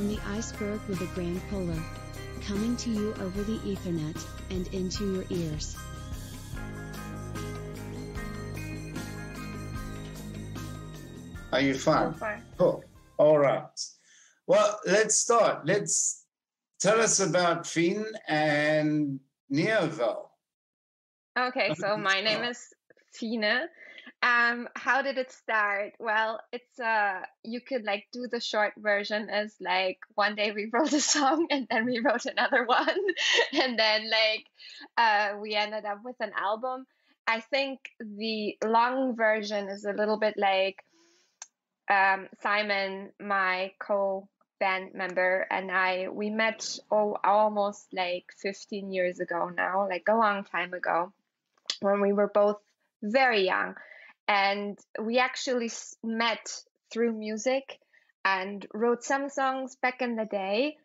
from the Iceberg with a grand polar, coming to you over the Ethernet and into your ears. Are you fine? So far. Cool. All right. Well, let's start. Let's tell us about Fiene and Niovel. Okay, so my name is Fiene. How did it start? Well, it's you could like do the short version as like one day we wrote a song and then we wrote another one and then we ended up with an album. I think the long version is a little bit like Simon, my co-band member, and we met almost like 15 years ago now, like a long time ago, when we were both very young. And we actually met through music and wrote some songs back in the day,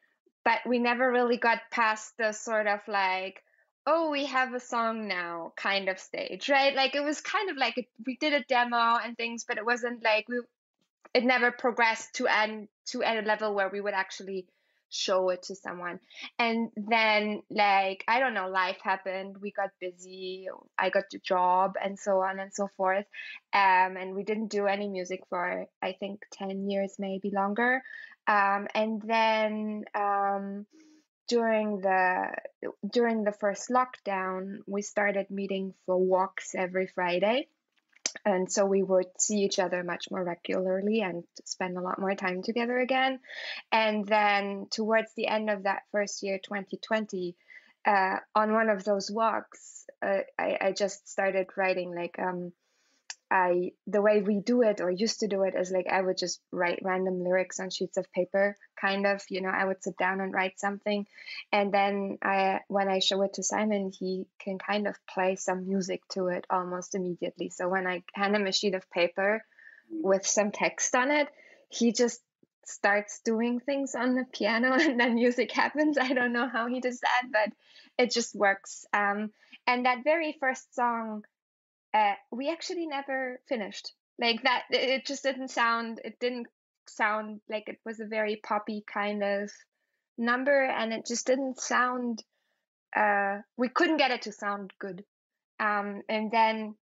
but we never really got past the sort of like, oh, we have a song now kind of stage, right? Like it was kind of like we did a demo and things, but it wasn't like it never progressed to a level where we would actually show it to someone. And then like, I don't know, life happened, we got busy, I got the job and so on and so forth. And we didn't do any music for, I think 10 years, maybe longer. And then during the first lockdown, we started meeting for walks every Friday. And so we would see each other much more regularly and spend a lot more time together again. And then towards the end of that first year, 2020, on one of those walks, I just started writing like the way we do it or used to do it is like I would just write random lyrics on sheets of paper, kind of, I would sit down and write something. And then when I show it to Simon, he can kind of play some music to it almost immediately. So when I hand him a sheet of paper with some text on it, he just starts doing things on the piano and then music happens. I don't know how he does that, but it just works. And that very first song, we actually never finished like that. It just didn't sound like it was a very poppy kind of number, and it just didn't sound, we couldn't get it to sound good. And then,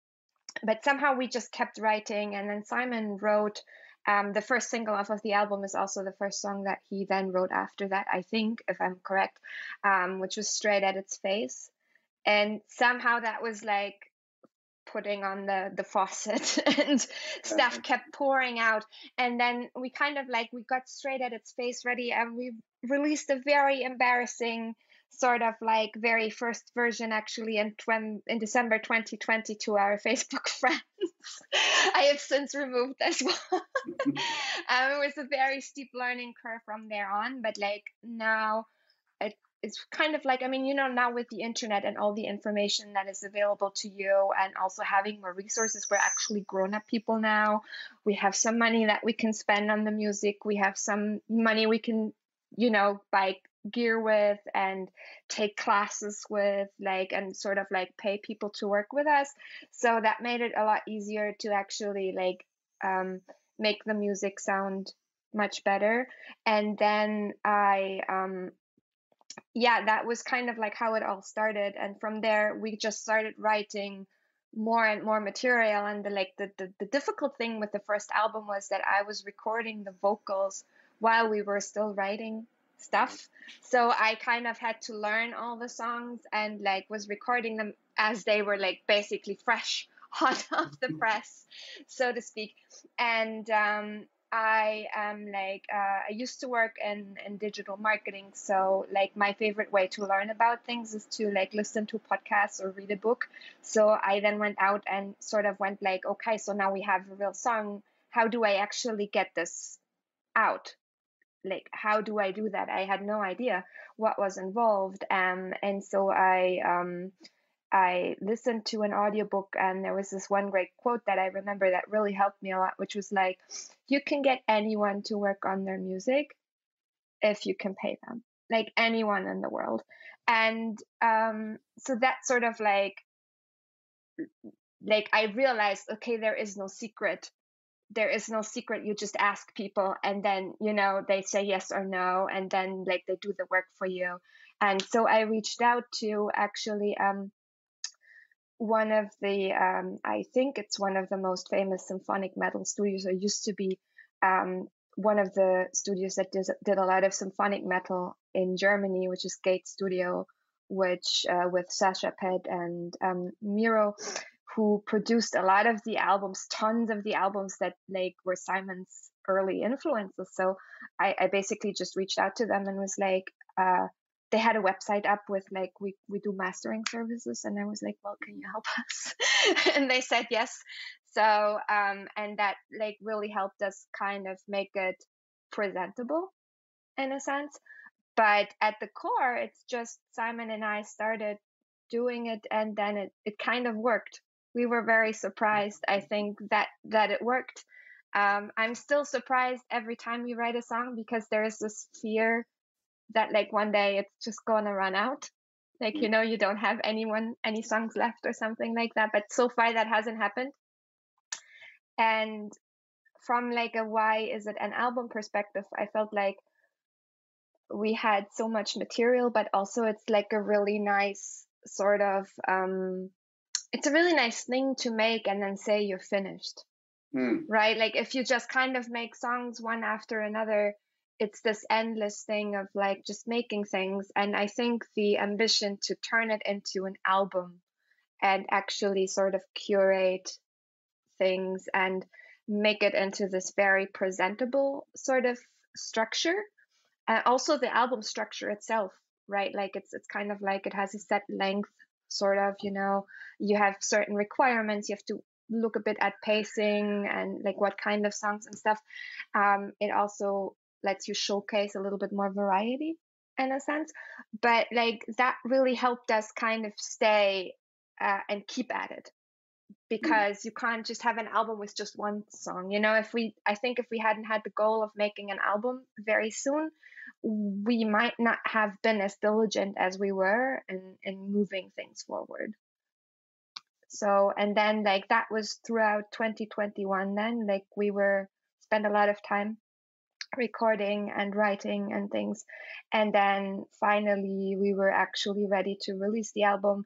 but somehow we just kept writing, and then Simon wrote the first single off of the album is also the first song that he then wrote after that, I think, if I'm correct, which was Straight at Its Face. And somehow that was like putting on the faucet and stuff kept pouring out. And then we kind of like, we got Straight at Its Face ready, and we released a very embarrassing sort of like very first version actually in December 2020 to our Facebook friends. I have since removed as well. It was a very steep learning curve from there on, but like now it's kind of like, I mean, now with the internet and all the information that is available to you, and also having more resources, we're actually grown-up people now. We have some money that we can spend on the music. We have some money we can, buy gear with and take classes with, like, and sort of like pay people to work with us. So that made it a lot easier to actually like make the music sound much better. And then that was kind of like how it all started. And from there, we just started writing more and more material. And the difficult thing with the first album was that I was recording the vocals while we were still writing stuff. So I kind of had to learn all the songs and like was recording them as they were like basically fresh, hot off the press, so to speak. And I am like, I used to work in digital marketing. So like my favorite way to learn about things is to like listen to podcasts or read a book. So I then went out and sort of went like, okay, so now we have a real song. How do I actually get this out? Like, how do I do that? I had no idea what was involved. And so I listened to an audiobook, and there was this one great quote that I remember that really helped me a lot, which was like, you can get anyone to work on their music if you can pay them, like anyone in the world. And so that sort of like I realized, okay, there is no secret there is no secret. You just ask people, and then, you know, they say yes or no, and then like they do the work for you. And so I reached out to actually one of the I think it's one of the most famous symphonic metal studios. It used to be one of the studios that did a lot of symphonic metal in Germany, which is Gate Studio, which with Sasha Ped and Miro, who produced a lot of the albums, tons of the albums that like were Simon's early influences. So I basically just reached out to them and was like, they had a website up with like, we do mastering services. And I was like, well, can you help us? And they said yes. So, and that like really helped us kind of make it presentable in a sense. But at the core, it's just Simon and I started doing it, and then it kind of worked. We were very surprised, I think, that it worked. I'm still surprised every time we write a song, because there is this fear that like one day it's just gonna run out. Like, you know, you don't have any songs left or something like that. But so far that hasn't happened. And from like a why is it an album perspective, I felt like we had so much material, but also it's like a really nice sort of it's a really nice thing to make and then say you're finished. Right? Like if you just kind of make songs one after another, it's this endless thing of like just making things. And I think the ambition to turn it into an album and actually sort of curate things and make it into this very presentable sort of structure. Also the album structure itself, right? Like it's kind of like it has a set length, sort of, you know, you have certain requirements. You have to look a bit at pacing and like what kind of songs and stuff. It also lets you showcase a little bit more variety in a sense. But like that really helped us kind of stay and keep at it, because you can't just have an album with just one song. You know, I think if we hadn't had the goal of making an album very soon, we might not have been as diligent as we were in moving things forward. So, and then like that was throughout 2021, then like we spent a lot of time recording and writing and things. And then finally we were actually ready to release the album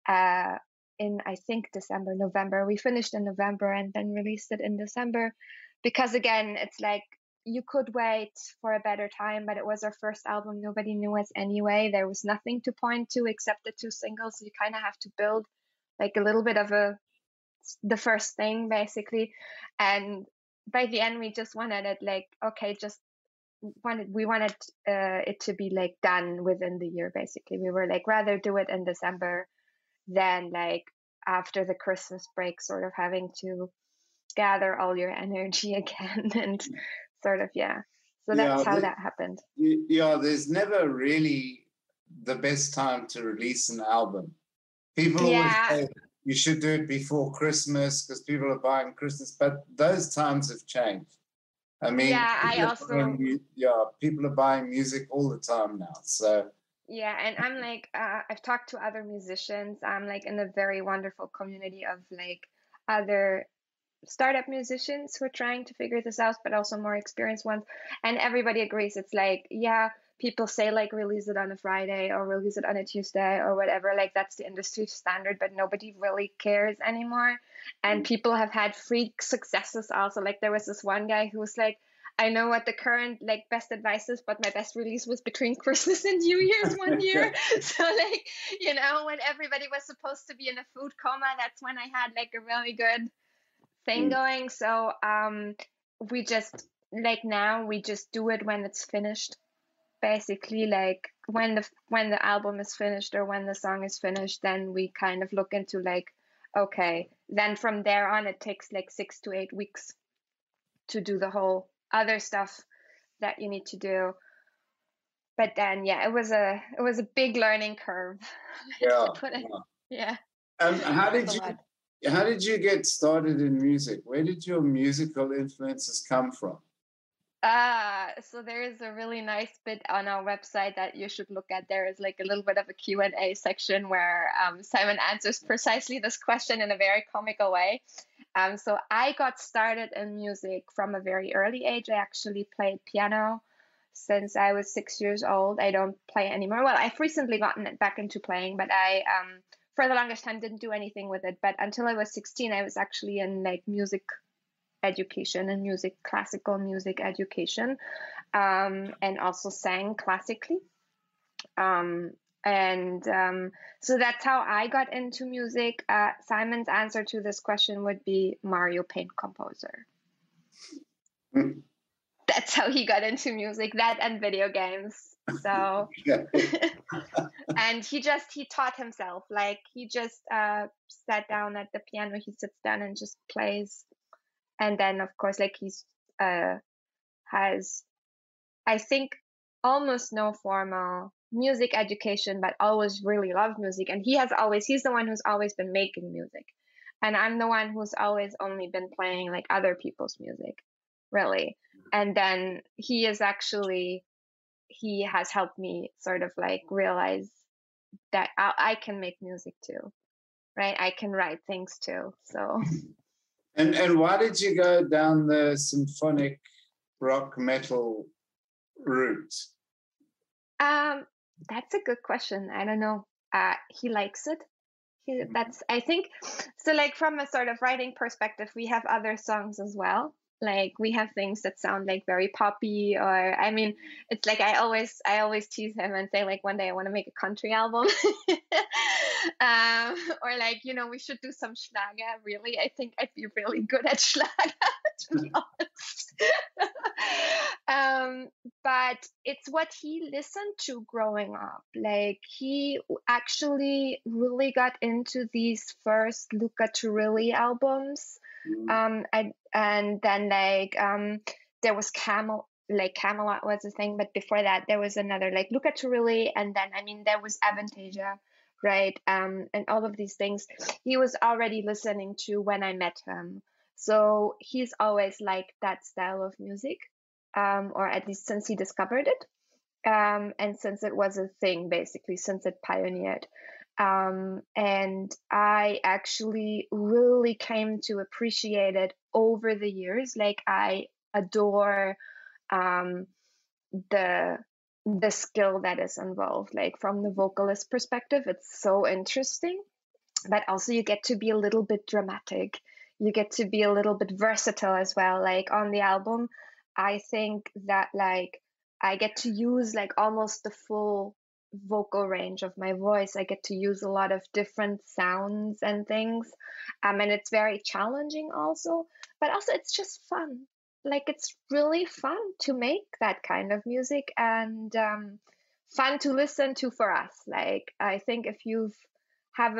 in, I think, December, November. We finished in November and then released it in December, because again, it's like you could wait for a better time, but it was our first album. Nobody knew us anyway. There was nothing to point to except the 2 singles. So you kind of have to build like a little bit of the first thing basically. And by the end, we just wanted it like, okay, we wanted it to be like done within the year. Basically, we were like, rather do it in December than like after the Christmas break, sort of having to gather all your energy again and sort of, yeah. So that's how that happened. Yeah, there's never really the best time to release an album. People always say you should do it before Christmas because people are buying Christmas, but those times have changed. I mean, people are buying music all the time now. So yeah, and I'm like, I've talked to other musicians. I'm like in a very wonderful community of like other startup musicians who are trying to figure this out, but also more experienced ones. And everybody agrees. It's like, yeah, people say like release it on a Friday or release it on a Tuesday or whatever. Like that's the industry standard, but nobody really cares anymore. And people have had freak successes also. Like there was this one guy who was like, I know what the current like best advice is, but my best release was between Christmas and New Year's one year. So like, you know, when everybody was supposed to be in a food coma, that's when I had like a really good thing going. So we just like now we just do it when it's finished. Basically, like when the album is finished or when the song is finished, then we kind of look into like, okay, then from there on it takes like 6 to 8 weeks to do the whole other stuff that you need to do. But then it was a big learning curve. Yeah. How did you get started in music? Where did your musical influences come from? So there is a really nice bit on our website that you should look at. There is like a little bit of a Q&A section where Simon answers precisely this question in a very comical way. So I got started in music from a very early age. I actually played piano since I was 6 years old. I don't play anymore. Well, I've recently gotten it back into playing, but I for the longest time didn't do anything with it. But until I was 16, I was actually in like music education and classical music education, and also sang classically. So that's how I got into music. Simon's answer to this question would be Mario Paint composer. That's how he got into music, that and video games. So, and he taught himself. Like he just sat down at the piano, he sits down and just plays. And then, of course, like he's has, I think, almost no formal music education, but always really loved music. And he's the one who's always been making music. And I'm the one who's always only been playing like other people's music, really. And then he has helped me sort of like realize that I can make music too, right? I can write things too. So. And why did you go down the symphonic rock metal route? That's a good question. I don't know. He likes it. I think so. Like from a sort of writing perspective, we have other songs as well. Like we have things that sound like very poppy, or I mean, it's like I always tease him and say like one day I want to make a country album, or like we should do some Schlager. Really, I think I'd be really good at Schlager, to be honest. But it's what he listened to growing up. Like he actually really got into these first Luca Turilli albums. And then like there was Camelot was a thing, but before that there was another like Luca Turilli, and then I mean there was Avantasia, right? And all of these things he was already listening to when I met him. So he's always liked that style of music, or at least since he discovered it, and since it was a thing, basically since it pioneered. And I actually really came to appreciate it over the years. Like I adore the skill that is involved. Like from the vocalist perspective, it's so interesting. But also you get to be a little bit dramatic. You get to be a little bit versatile as well. Like on the album, I think that like I get to use like almost the full vocal range of my voice. I get to use a lot of different sounds and things. And it's very challenging also, but also it's just fun. Like it's really fun to make that kind of music, and fun to listen to for us. Like I think if you have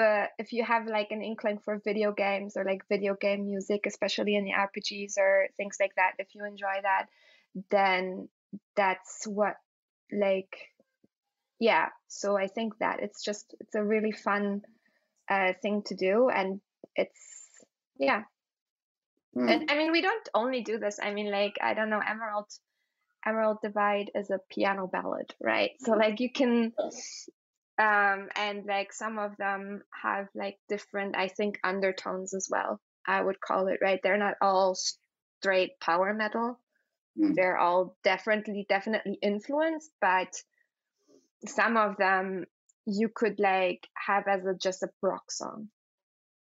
like an inkling for video games or like video game music, especially in the RPGs or things like that, if you enjoy that, then that's what like, yeah. So I think that it's a really fun thing to do, and it's, yeah. And I mean, we don't only do this. I mean, like, I don't know, Emerald Divide is a piano ballad, right? So like you can and like some of them have like different, I think, undertones as well, I would call it, right? They're not all straight power metal. They're all definitely influenced, but some of them you could like have as just a rock song,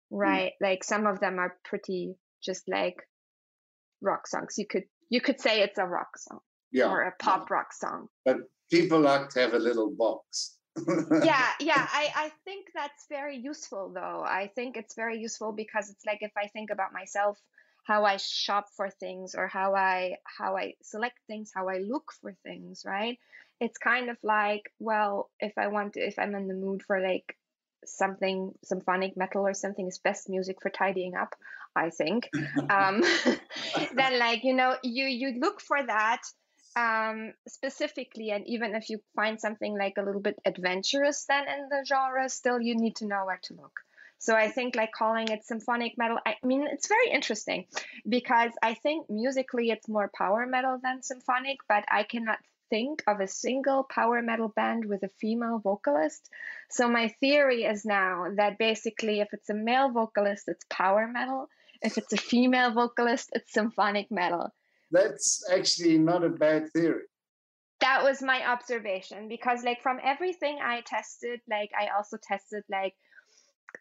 right? Like some of them are pretty just like rock songs. You could say it's a rock song, or a pop rock song. But people like to have a little box. yeah I think that's very useful, though. I think it's very useful because it's like, if I think about myself, how I shop for things, or how I select things, how I look for things, right? It's kind of like, well, if I'm in the mood for like something symphonic metal or something, is best music for tidying up, I think. Then like you look for that specifically, and even if you find something like a little bit adventurous then in the genre, still you need to know where to look. So I think like calling it symphonic metal, I mean, it's very interesting because I think musically it's more power metal than symphonic, but I cannot think of a single power metal band with a female vocalist. So my theory is now that basically if it's a male vocalist, it's power metal. If it's a female vocalist, it's symphonic metal. That's actually not a bad theory. That was my observation, because like from everything I tested, like I also tested like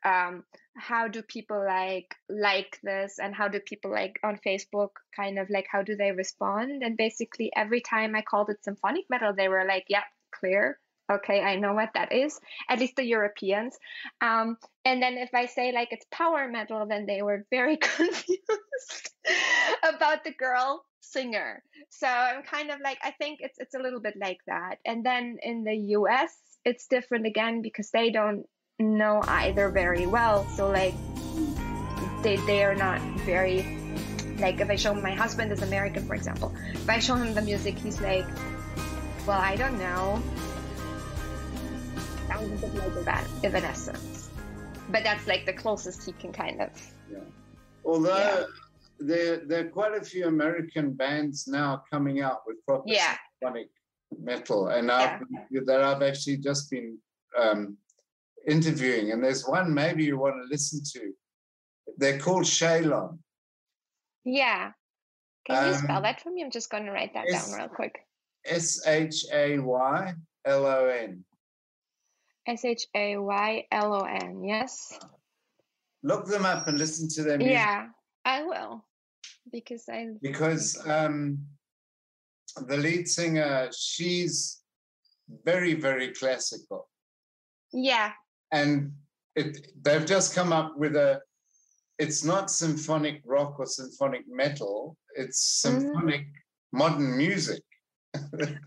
how do people like this, and how do people like on Facebook kind of like how do they respond, and basically every time I called it symphonic metal, they were like, yeah, clear, okay, I know what that is, at least the Europeans. And then if I say like it's power metal, then they were very confused about the girl singer. So I'm kind of like, I think it's a little bit like that. And then in the US it's different again, because they don't know either very well. So like they are not very, like if I show my husband is American, for example, if I show him the music, he's like, well, I don't know. Sounds a bit like Evanescence, but that's like the closest he can kind of. Yeah. Although there are quite a few American bands now coming out with proper symphonic metal, and that I've actually just been interviewing, and there's one maybe you want to listen to. They're called Shaylon. Yeah. Can you spell that for me? I'm just going to write that down real quick. Shaylon. Shaylon, yes. Look them up and listen to their music. Yeah, I will. Because the lead singer, she's very, very classical. Yeah. And they've just come up with it's not symphonic rock or symphonic metal, it's symphonic modern music.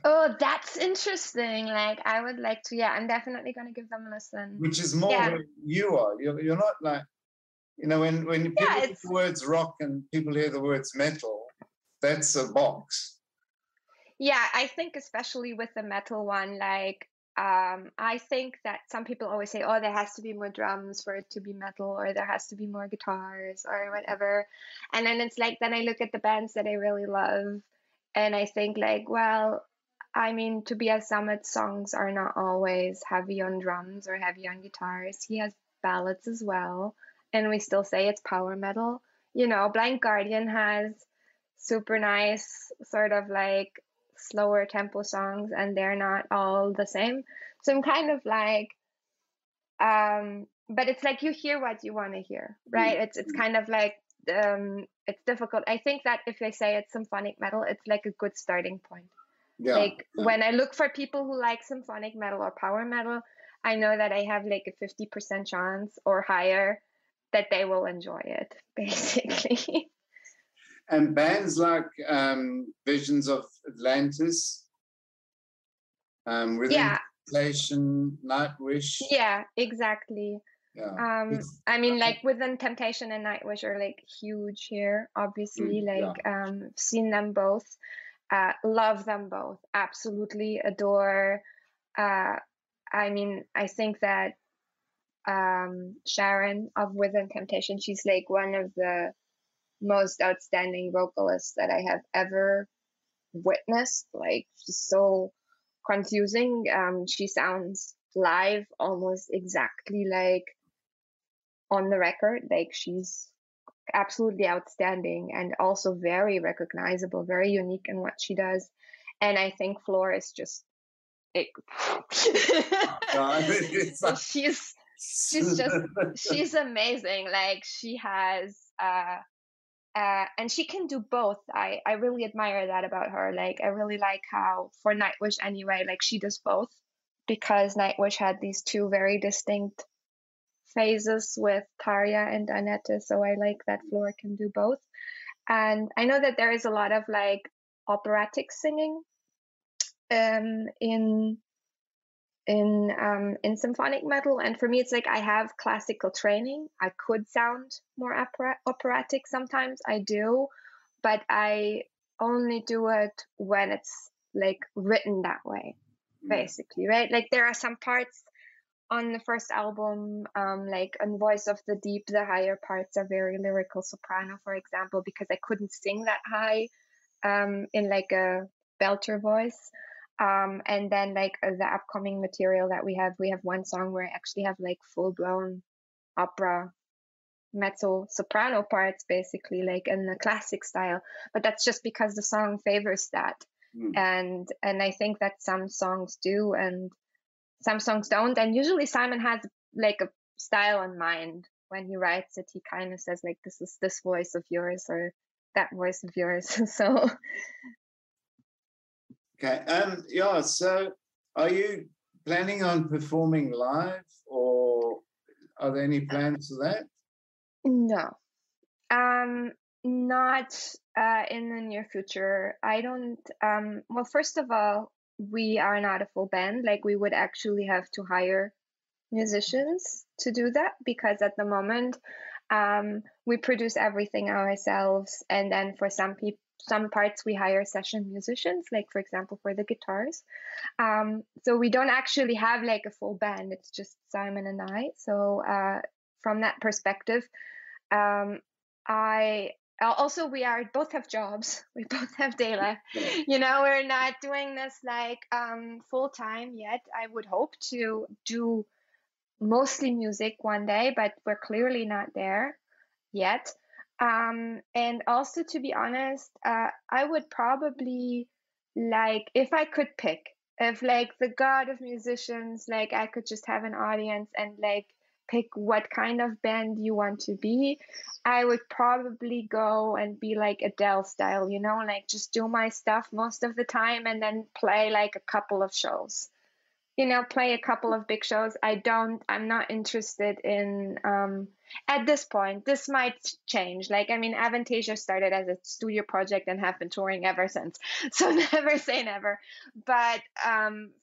Oh, that's interesting. Like, I would like to, I'm definitely going to give them a listen. Which is more where you are. You're not like, when people hear the words rock and people hear the words metal, that's a box. Yeah, I think especially with the metal one, like, I think that some people always say, oh, there has to be more drums for it to be metal, or there has to be more guitars or whatever. And then it's like, then I look at the bands that I really love and I think like, well, I mean, Tobias Sammet's songs are not always heavy on drums or heavy on guitars. He has ballads as well. And we still say it's power metal. Blind Guardian has super nice sort of like slower tempo songs, and they're not all the same. So I'm kind of like, but it's like you hear what you want to hear, right? It's kind of like, it's difficult. I think that if I say it's symphonic metal, it's like a good starting point. When I look for people who like symphonic metal or power metal, I know that I have like a 50% chance or higher that they will enjoy it, basically. And bands like Visions of Atlantis, Within Temptation, Nightwish. Yeah, exactly. Yeah. I mean, like Within Temptation and Nightwish are like huge here, obviously. Seen them both, love them both, absolutely adore. I mean, I think that Sharon of Within Temptation, she's like one of the most outstanding vocalists that I have ever witnessed. Like, she's so confusing. She sounds live almost exactly like on the record. Like, she's absolutely outstanding and also very recognizable, very unique in what she does. And I think Floor is just she's amazing. Like, she has and she can do both. I really admire that about her. Like, I really like how, for Nightwish anyway, like she does both, because Nightwish had these two very distinct phases with Tarja and Annette. So I like that Floor can do both. And I know that there is a lot of like operatic singing in symphonic metal, and for me it's like I have classical training. I could sound more operatic sometimes, I do, but I only do it when it's like written that way, basically, right? Like, there are some parts on the first album, like on Voice of the Deep, the higher parts are very lyrical soprano, for example, because I couldn't sing that high in like a belter voice. And then like the upcoming material that we have one song where I actually have like full blown opera mezzo soprano parts, basically, like in the classic style. But that's just because the song favors that. And I think that some songs do and some songs don't. And usually Simon has like a style in mind when he writes it. He kind of says like, this is this voice of yours or that voice of yours. So okay. Yeah, so are you planning on performing live, or are there any plans for that? No. Not in the near future. I don't well, first of all, we are not a full band. Like, we would actually have to hire musicians to do that, because at the moment we produce everything ourselves, and then for some parts we hire session musicians, like for example for the guitars. So we don't actually have like a full band. It's just Simon and I. So from that perspective, I also, we are both have jobs. We both have day life. We're not doing this like full time yet. I would hope to do mostly music one day, but we're clearly not there yet. And also, to be honest, I would probably, like, if I could pick, if like the god of musicians, like I could just have an audience and like pick what kind of band you want to be, I would probably go and be like Adele style, like just do my stuff most of the time and then play like a couple of shows. Play a couple of big shows. I'm not interested in, at this point, this might change. Like, I mean, Avantasia started as a studio project and have been touring ever since. So never say never. But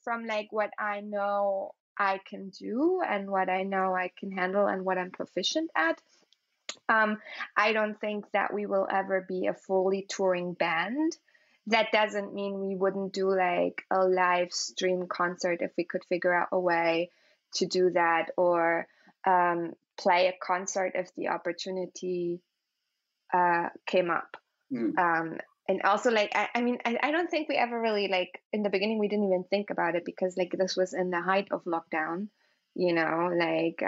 from like what I know I can do and what I know I can handle and what I'm proficient at, I don't think that we will ever be a fully touring band. That doesn't mean we wouldn't do like a live stream concert if we could figure out a way to do that, or play a concert if the opportunity came up. And also, like, I mean, I don't think we ever really, like, in the beginning, we didn't even think about it, because like this was in the height of lockdown, like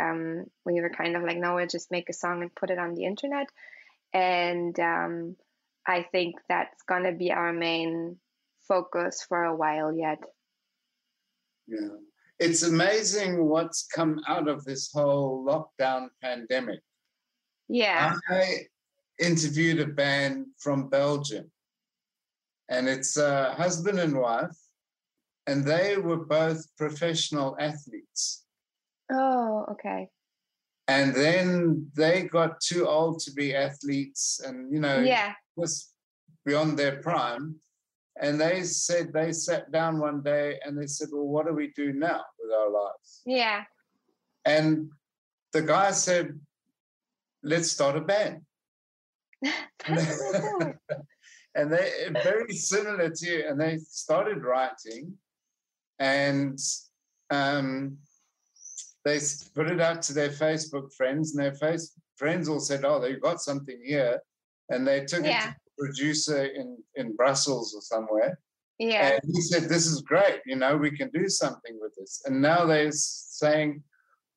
we were kind of like, no, we'll just make a song and put it on the internet. And I think that's going to be our main focus for a while yet. Yeah. It's amazing what's come out of this whole lockdown pandemic. Yeah. I interviewed a band from Belgium, and it's a husband and wife, and they were both professional athletes. Oh, okay. And then they got too old to be athletes and, was beyond their prime. And they said they sat down one day and they said, well, what do we do now with our lives? Yeah. And the guy said, let's start a band. And they very similar to you. And they started writing, and they put it out to their Facebook friends, and their friends all said, oh, they've got something here. And they took it to the producer in Brussels or somewhere. Yeah. And he said, this is great. We can do something with this. And now they're saying,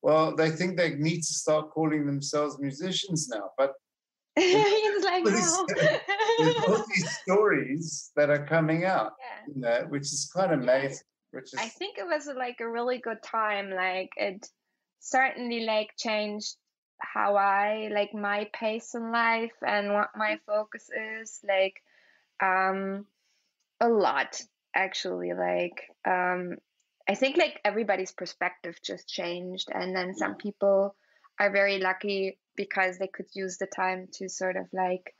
well, they think they need to start calling themselves musicians now. But he's like, no. There's all these stories that are coming out, which is quite amazing. I think it was like a really good time. Like, it certainly like changed how I like my pace in life and what my focus is. Like, a lot, actually. Like, I think like everybody's perspective just changed, and then some people are very lucky because they could use the time to sort of like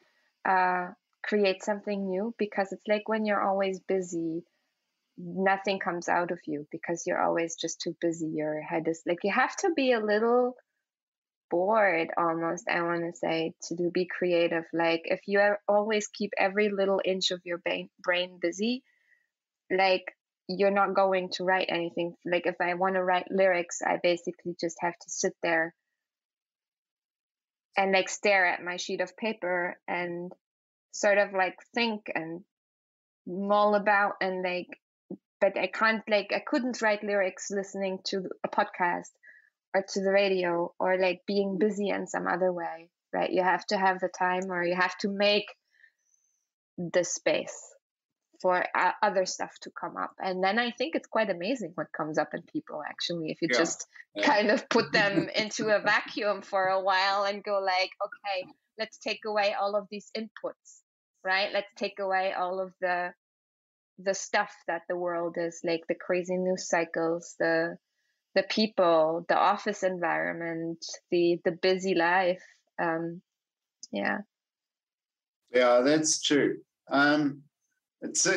create something new, because it's like when you're always busy, nothing comes out of you because you're always just too busy. Your head is like, you have to be a little bored almost, I want to say, to be creative. Like, if you always keep every little inch of your brain busy, like, you're not going to write anything. Like, if I want to write lyrics, I basically just have to sit there and like stare at my sheet of paper and sort of like think and mull about, and like, but I couldn't write lyrics listening to a podcast or to the radio or like being busy in some other way, right? You have to have the time, or you have to make the space for other stuff to come up. And then I think it's quite amazing what comes up in people, actually, if you just kind of put them into a vacuum for a while and go like, okay, let's take away all of these inputs, right? Let's take away all of the stuff that the world is like, the crazy news cycles, the people, the office environment, the busy life. Yeah, that's true. It's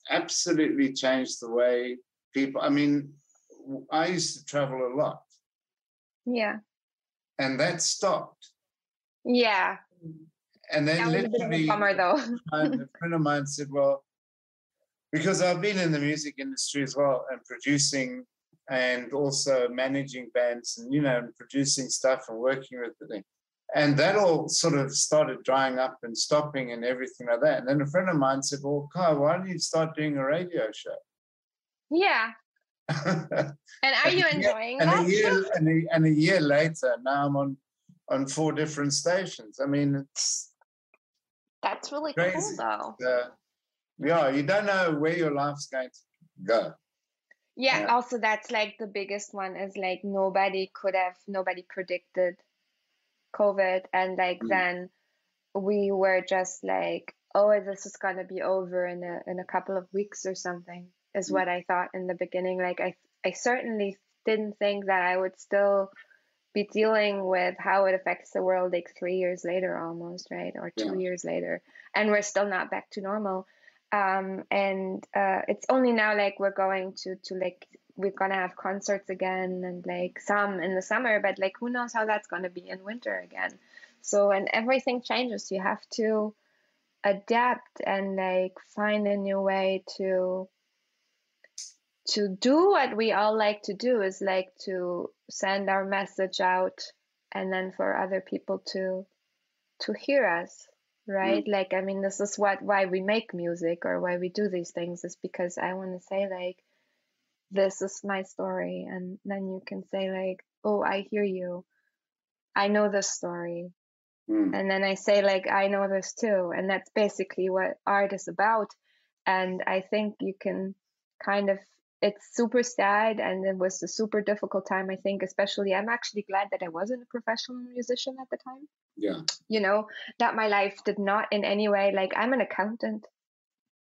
absolutely changed the way people. I mean, I used to travel a lot. Yeah. And that stopped. Yeah. And then that was a bit of a bummer, though. A friend of mine said, well, because I've been in the music industry as well, and producing and also managing bands and, and producing stuff and working with the thing. And that all sort of started drying up and stopping and everything like that. And then a friend of mine said, well, Kai, why don't you start doing a radio show? Yeah. And are you enjoying that? And a year later, now I'm on 4 different stations. I mean, that's really crazy. Cool, though. You don't know where your life's going to go. Yeah, also that's like the biggest one is like nobody predicted COVID, and like then we were just like, oh, this is gonna be over in a couple of weeks or something, is what I thought in the beginning. Like I certainly didn't think that I would still be dealing with how it affects the world like 3 years later almost, right? Or 2 years later, and we're still not back to normal. And it's only now like we're going to like, we're gonna have concerts again, and like some in the summer, but like who knows how that's gonna be in winter again. So, and everything changes. You have to adapt and like find a new way to do what we all like to do, is like to send our message out, and then for other people to hear us, right? Like, I mean, this is why we make music, or why we do these things, is because I want to say like, this is my story, and then you can say like, oh, I hear you, I know this story. And then I say like, I know this too. And that's basically what art is about. And I think you can kind of, it's super sad, and it was a super difficult time, I think. Especially, I'm actually glad that I wasn't a professional musician at the time. Yeah. That my life did not in any way, like, I'm an accountant,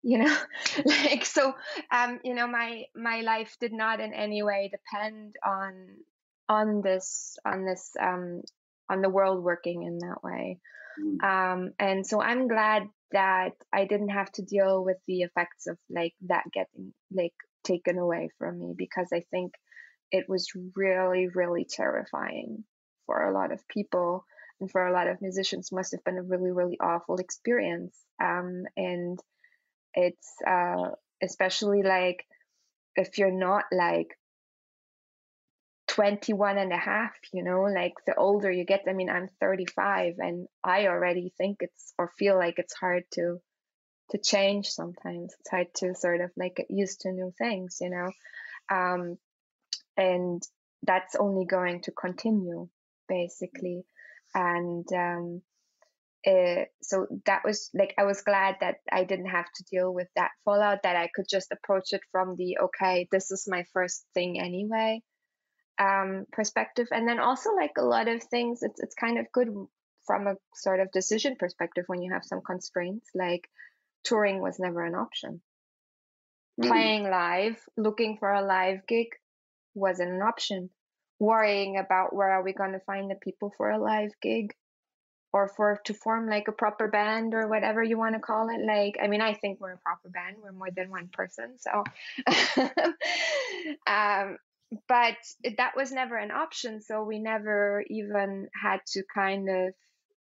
like, so my life did not in any way depend on the world working in that way. And so I'm glad that I didn't have to deal with the effects of like that getting like taken away from me, because I think it was really, really terrifying for a lot of people, and for a lot of musicians must have been a really, really awful experience. And it's especially like if you're not like 21 and a half, like the older you get. I mean, I'm 35, and I already think or feel like it's hard to change sometimes. It's hard to sort of like get used to new things, and that's only going to continue, basically. And so that was like, I was glad that I didn't have to deal with that fallout, that I could just approach it from the, okay, this is my first thing anyway, perspective. And then also like a lot of things, it's kind of good from a sort of decision perspective when you have some constraints. Like touring was never an option. Playing live, looking for a live gig wasn't an option. Worrying about where are we going to find the people for a live gig, or to form like a proper band, or whatever you want to call it. Like, I mean, I think we're a proper band. We're more than one person. So, but that was never an option. So we never even had to kind of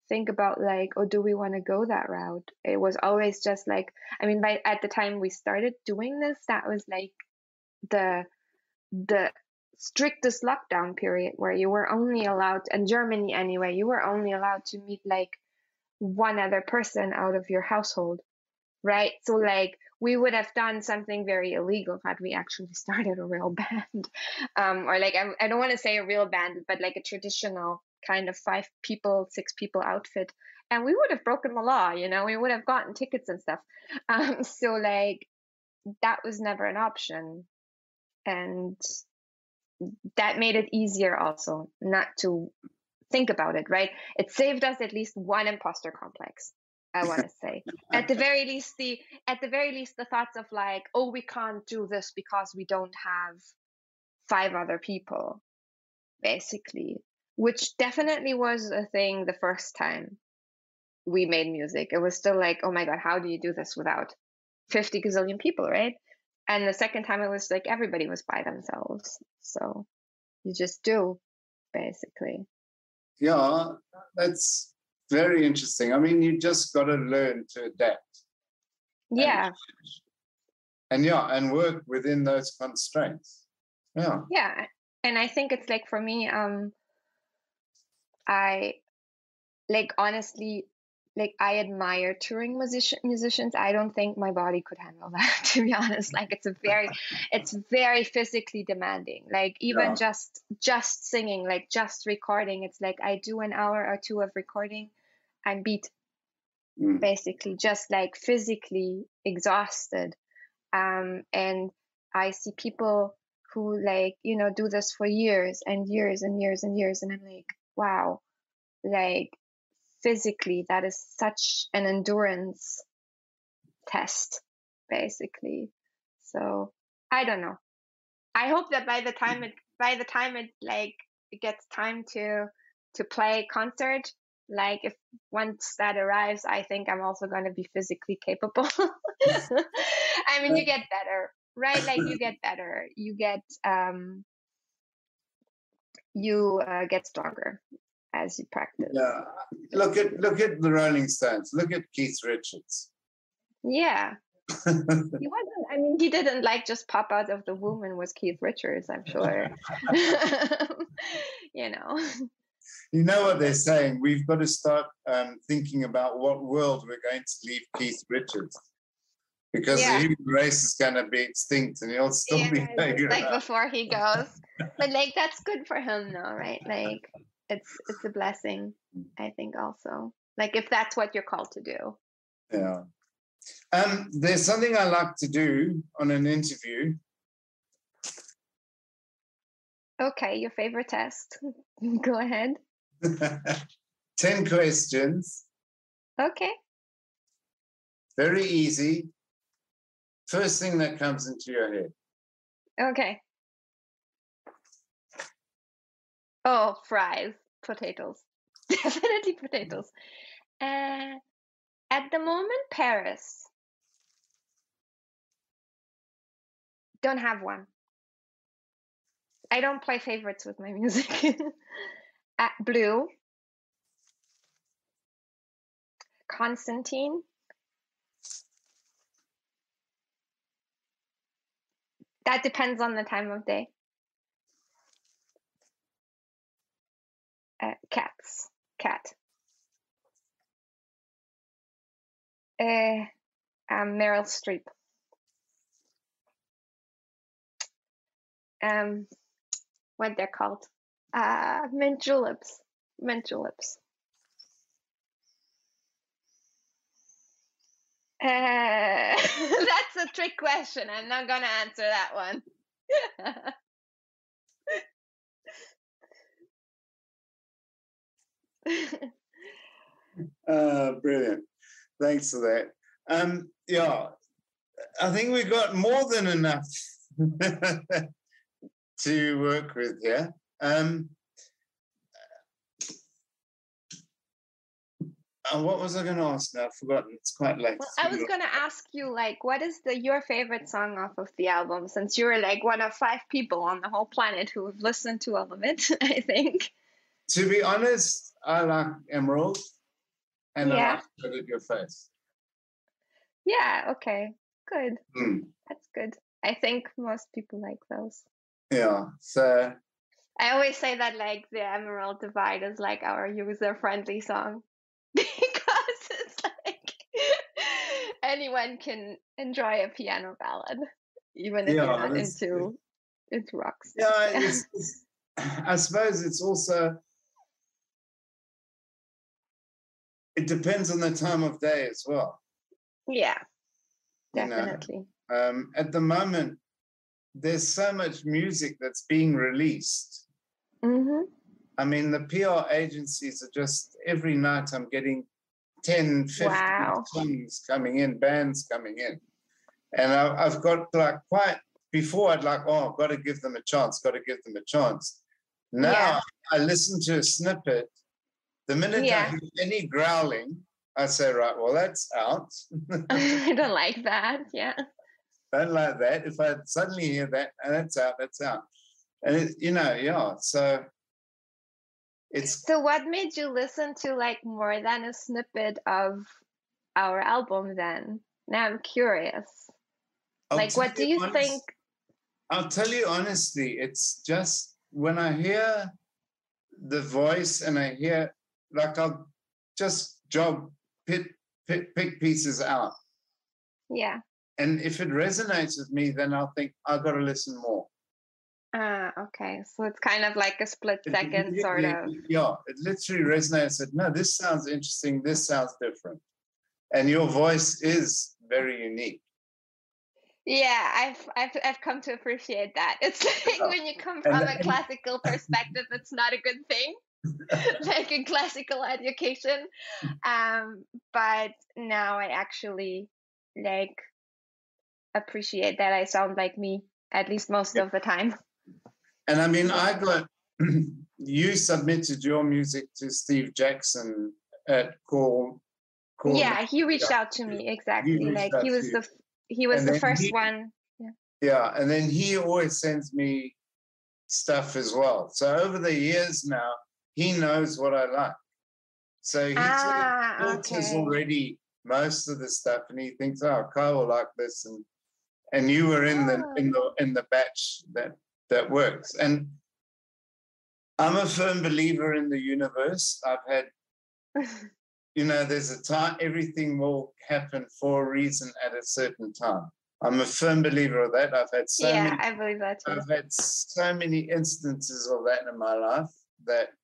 think about like, oh, do we want to go that route? It was always just like, I mean, at the time we started doing this, that was like the strictest lockdown period, where you were only allowed, in Germany anyway, you were only allowed to meet like one other person out of your household. right? So like we would have done something very illegal had we actually started a real band. Or like, I don't want to say a real band, but like a traditional kind of 5 people, 6 people outfit. And we would have broken the law, you know, we would have gotten tickets and stuff. So like that was never an option. And that made it easier also not to think about it, right? It saved us at least one imposter complex, I want to say. At the very least, the thoughts of like, oh, we can't do this because we don't have 5 other people, basically, which definitely was a thing the first time we made music. It was still like, oh my God, how do you do this without 50 gazillion people, right? And the second time it was like everybody was by themselves. So you just do, basically. Yeah, that's very interesting. I mean, you just got to learn to adapt. Yeah. And work within those constraints. Yeah. Yeah. And I think it's like, for me, I like, honestly, like I admire touring musicians. I don't think my body could handle that, to be honest. Like it's very physically demanding. Like even just singing, like just recording, it's like I do an hour or 2 of recording, I'm beat, basically, just like physically exhausted. And I see people who like, you know, do this for years and years and years and years, and I'm like, wow, like physically that is such an endurance test, basically. So I don't know. I hope that by the time it like it gets time to play concert, like if once that arrives, I think I'm also going to be physically capable. I mean, you get better, right? Like you get better, you get stronger as you practice. Yeah, look at the Rolling Stones. Look at Keith Richards. Yeah. He wasn't, I mean, he didn't like just pop out of the womb and was Keith Richards, I'm sure. You know. You know what they're saying? We've got to start thinking about what world we're going to leave Keith Richards, because the human race is going to be extinct, and he'll still be hanging like around before he goes. But like that's good for him, though, right? Like it's a blessing, I think, also. Like if that's what you're called to do. Yeah. There's something I like to do on an interview. Okay, your favorite test. Go ahead. 10 questions. Okay. Very easy. First thing that comes into your head. Okay. Oh, fries, potatoes. Definitely potatoes. At the moment, Paris. Don't have one. I don't play favorites with my music. Blue. Constantine. That depends on the time of day. Cats. Cat. Meryl Streep. What they're called? Mint juleps. Mint juleps. That's a trick question. I'm not gonna answer that one. Brilliant. Thanks for that. Yeah, I think we've got more than enough to work with here. What was I going to ask now? I've forgotten. It's quite late. Well, I was going to ask you, like, what is your favorite song off of the album? Since you're like one of 5 people on the whole planet who have listened to all of it, I think. To be honest, I like Emerald, and I like Look at Your Face. Yeah, okay, good. That's good. I think most people like those. Yeah, so... I always say that, like, the Emerald Divide is like our user-friendly song. Because it's like anyone can enjoy a piano ballad, even if you're Yeah, not into rock stuff. yeah, I suppose it's also, it depends on the time of day as well. Yeah, You know, definitely. at the moment, there's so much music that's being released. Mm-hmm. I mean, the PR agencies are just, every night I'm getting 10, 15 Wow. songs coming in, bands coming in. And I've got like quite, before I'd like, oh, I've got to give them a chance, got to give them a chance. Now I listen to a snippet. The minute I hear any growling, I say, right, well, that's out. I don't like that. Yeah. Don't like that. If I suddenly hear that, that's out, that's out. And, so it's. So what made you listen to like more than a snippet of our album then? Now I'm curious. Like, what do you think? I'll tell you honestly, it's just when I hear the voice and I hear, like, I'll just pick pieces out. Yeah. And if it resonates with me, then I'll think, I've got to listen more. Okay. So it's kind of like a split second sort of. Yeah, it literally resonates. No, this sounds interesting. This sounds different. And your voice is very unique. Yeah, I've come to appreciate that. It's like when you come from a classical perspective, it's not a good thing, like in classical education. But now I actually like appreciate that I sound like me, at least most of the time. And I mean, I got, you submitted your music to Steve Jackson at Call. Yeah, he reached out to me, exactly. Like he was the first one. Yeah, and then he always sends me stuff as well. So over the years now, he knows what I like. So he filters already most of the stuff, and he thinks, "Oh, Kyle will like this," and you were in the batch that works. And I'm a firm believer in the universe. I've had, there's a time, everything will happen for a reason at a certain time. I'm a firm believer of that. I've had I believe that too. I've had so many instances of that in my life that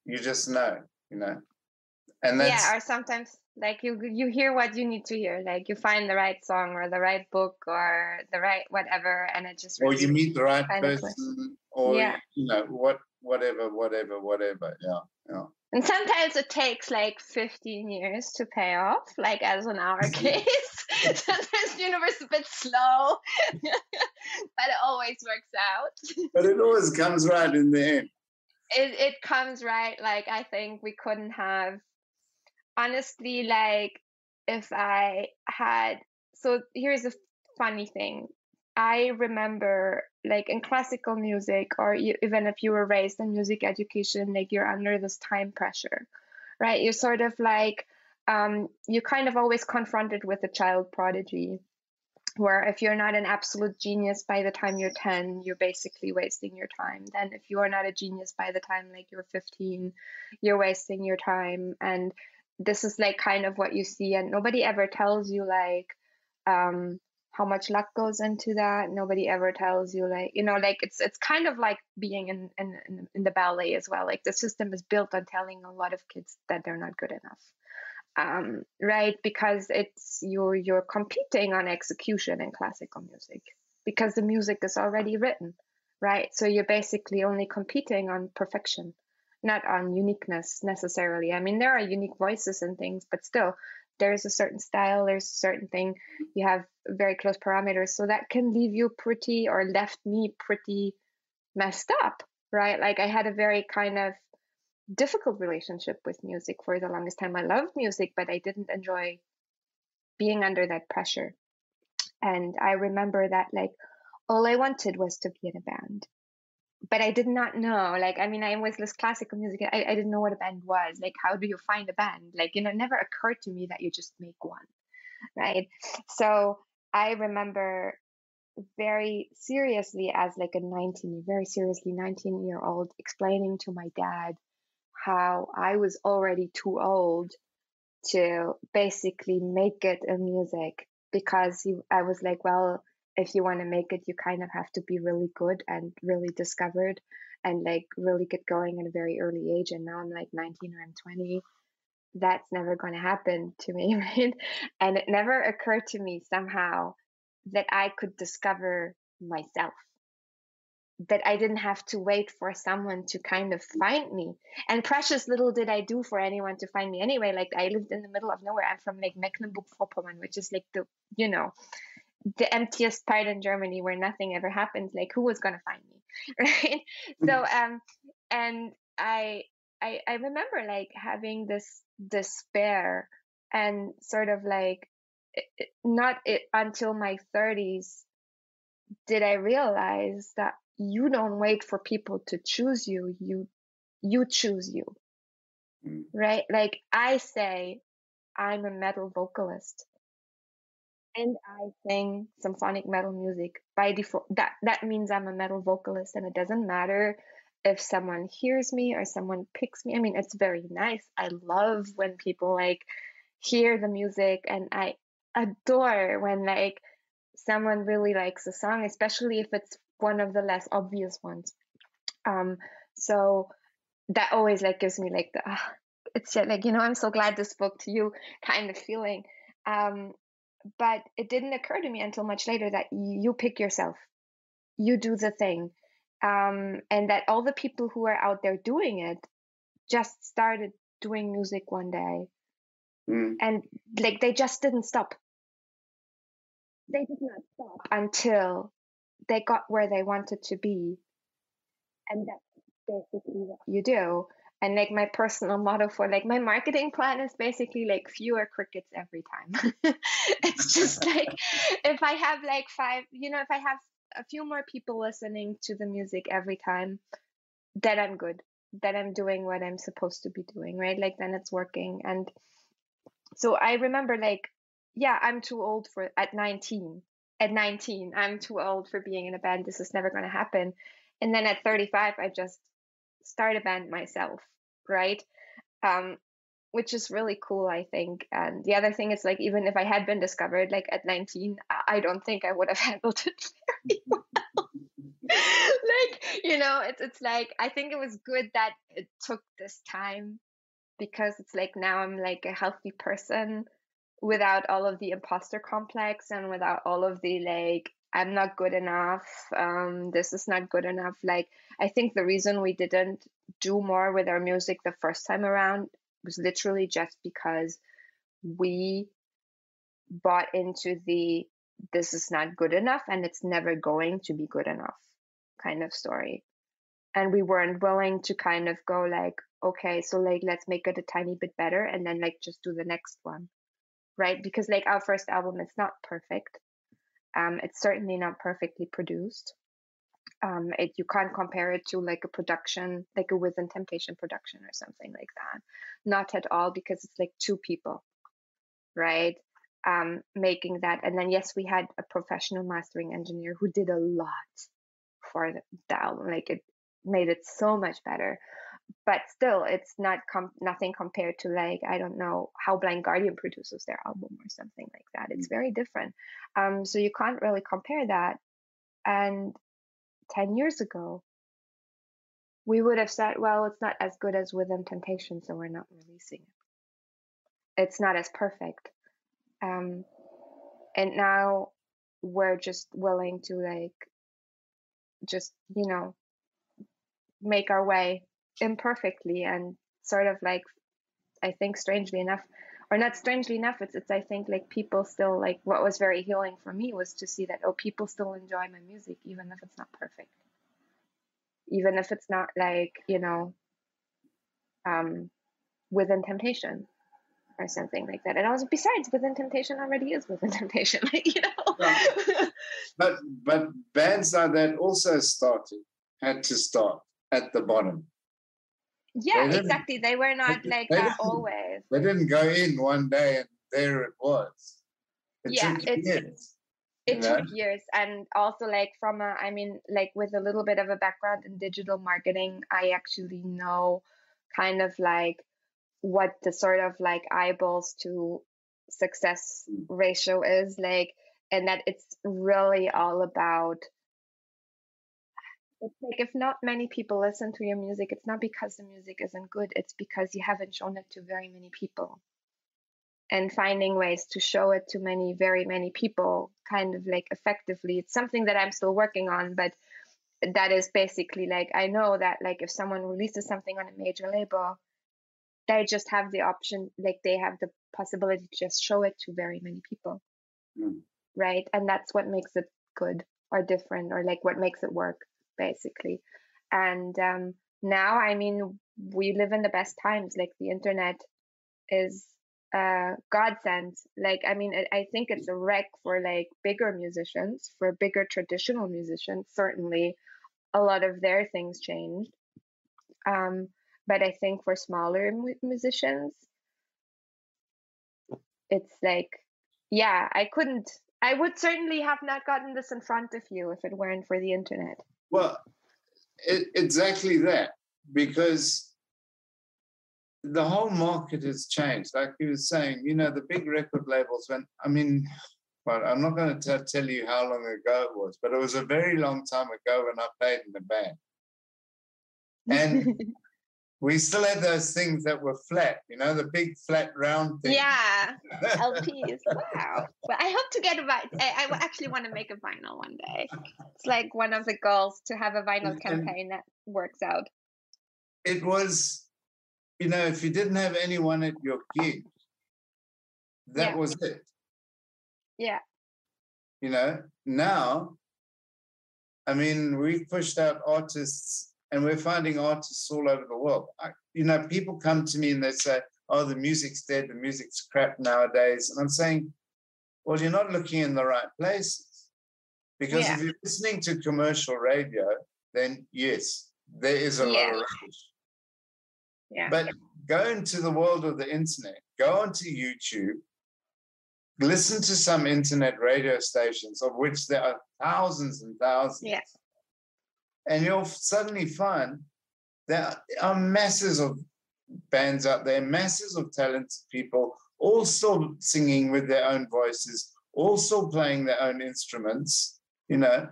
you just know, And that's, or sometimes like you hear what you need to hear, like you find the right song or the right book or the right whatever, and it just really, or you meet the right person, or whatever. Yeah. And sometimes it takes like 15 years to pay off, like as in our case. Sometimes the universe is a bit slow, but it always works out. But it always comes right in the end. It comes right. Like, I think we couldn't have, honestly, like, if I had, so here's a funny thing. I remember, like, in classical music, or even if you were raised in music education, like, you're under this time pressure, right? You're sort of like, you're kind of always confronted with a child prodigy, where if you're not an absolute genius by the time you're 10, you're basically wasting your time. Then if you are not a genius by the time, like, you're 15, you're wasting your time. And this is, like, kind of what you see. And nobody ever tells you, like, how much luck goes into that. Nobody ever tells you, like, like, it's kind of like being in the ballet as well. Like, the system is built on telling a lot of kids that they're not good enough, right? Because it's you're competing on execution in classical music, because the music is already written, right? So you're basically only competing on perfection, not on uniqueness necessarily. I mean, there are unique voices and things, but still, there's a certain style, there's a certain thing, you have very close parameters, so that can leave you pretty, or left me pretty messed up, right? Like, I had a very kind of difficult relationship with music for the longest time. I loved music, but I didn't enjoy being under that pressure. And I remember that, like, all I wanted was to be in a band. But I did not know, like, I mean, I was this classical music. I didn't know what a band was. Like, how do you find a band? Like, it never occurred to me that you just make one, right? So I remember very seriously, as like a 19-year-old, explaining to my dad how I was already too old to basically make it a music, because I was like, well, if you want to make it, you kind of have to be really good and really discovered and like really get going at a very early age. And now I'm like 19 or I'm 20. That's never going to happen to me, right? And it never occurred to me somehow that I could discover myself, that I didn't have to wait for someone to kind of find me. And precious little did I do for anyone to find me anyway. Like, I lived in the middle of nowhere. I'm from like Mecklenburg-Vorpommern, which is like the emptiest part in Germany where nothing ever happens. Like, who was going to find me? Right. So, and I remember like having this despair, and sort of like not it until my 30s did I realize that you don't wait for people to choose you, you choose you. Right? Like, I say I'm a metal vocalist and I sing symphonic metal music by default. That means I'm a metal vocalist, and it doesn't matter if someone hears me or someone picks me. I mean, it's very nice. I love when people like hear the music, and I adore when like someone really likes a song, especially if it's one of the less obvious ones. So that always like gives me like the it's like, I'm so glad this spoke to you kind of feeling. But it didn't occur to me until much later that you pick yourself, you do the thing, and that all the people who are out there doing it just started doing music one day, and like they just didn't stop. They did not stop until they got where they wanted to be, and that's basically what you do. And like my personal motto for like my marketing plan is basically like fewer crickets every time. It's just like if I have like if I have a few more people listening to the music every time, then I'm good, that I'm doing what I'm supposed to be doing, right? Like then it's working. And so I remember like, yeah, I'm too old for at 19, I'm too old for being in a band. This is never going to happen. And then at 35, I just start a band myself, right? Which is really cool, I think. And the other thing is like, even if I had been discovered like at 19, I don't think I would have handled it very well. Like, it's like, I think it was good that it took this time, because it's like now I'm like a healthy person without all of the imposter complex and without all of the like, I'm not good enough, this is not good enough. Like, I think the reason we didn't do more with our music the first time around was literally just because we bought into the this is not good enough and it's never going to be good enough kind of story. And we weren't willing to kind of go like, okay, so like let's make it a tiny bit better and then like just do the next one, right? Because like our first album, it's not perfect. It's certainly not perfectly produced. You can't compare it to like a production, like a Within Temptation production or something like that. Not at all, because it's like two people, right? Making that. And then yes, we had a professional mastering engineer who did a lot for the album. Like, it made it so much better. But still, it's not nothing compared to like, I don't know how Blind Guardian produces their album or something like that. It's very different. So you can't really compare that. And 10 years ago, we would have said, well, it's not as good as Within Temptation, so we're not releasing it. It's not as perfect. And now we're just willing to like, just, make our way imperfectly, and sort of like, I think strangely enough, or not strangely enough, it's I think like people still like, what was very healing for me was to see that, oh, people still enjoy my music, even if it's not perfect, even if it's not like, Within Temptation or something like that. And also, besides, Within Temptation already is Within Temptation, like, Yeah. But bands like that also had to start at the bottom. Yeah, exactly. They were not like that always. They didn't go in one day and there it was. It took years. It took years. And also like like with a little bit of a background in digital marketing, I actually know kind of like what the sort of like eyeballs to success ratio is like, and that it's really all about, it's like if not many people listen to your music, it's not because the music isn't good, it's because you haven't shown it to very many people. And finding ways to show it to very many people kind of like effectively, it's something that I'm still working on, but that is basically like, I know that like if someone releases something on a major label, they just have the option, like they have the possibility to just show it to very many people. Right? And that's what makes it good or different, or like what makes it work, basically. And now, I mean, we live in the best times. Like the internet is godsend. Like, I mean, I think it's a wreck for like bigger musicians, for bigger traditional musicians. Certainly, a lot of their things changed. But I think for smaller musicians, it's like, yeah, I would certainly have not gotten this in front of you if it weren't for the internet. Well, exactly that, because the whole market has changed. Like you were saying, you know, the big record labels well, I'm not going to tell you how long ago it was, but it was a very long time ago when I played in the band. And we still had those things that were flat, you know, the big flat round thing. Yeah, LPs. Wow. But I hope to get I actually want to make a vinyl one day. It's like one of the goals, to have a vinyl campaign that works out. It was, you know, if you didn't have anyone at your gig, that was it. Yeah. You know, now, I mean, we've pushed out artists and we're finding artists all over the world. You know, people come to me and they say, oh, the music's dead, the music's crap nowadays. And I'm saying, well, you're not looking in the right places. Because if you're listening to commercial radio, then yes, there is a lot of rubbish. Yeah. But go into the world of the internet, go onto YouTube, listen to some internet radio stations, of which there are thousands and thousands. Yes. And you'll suddenly find there are masses of bands out there, masses of talented people, all still singing with their own voices, all still playing their own instruments, you know.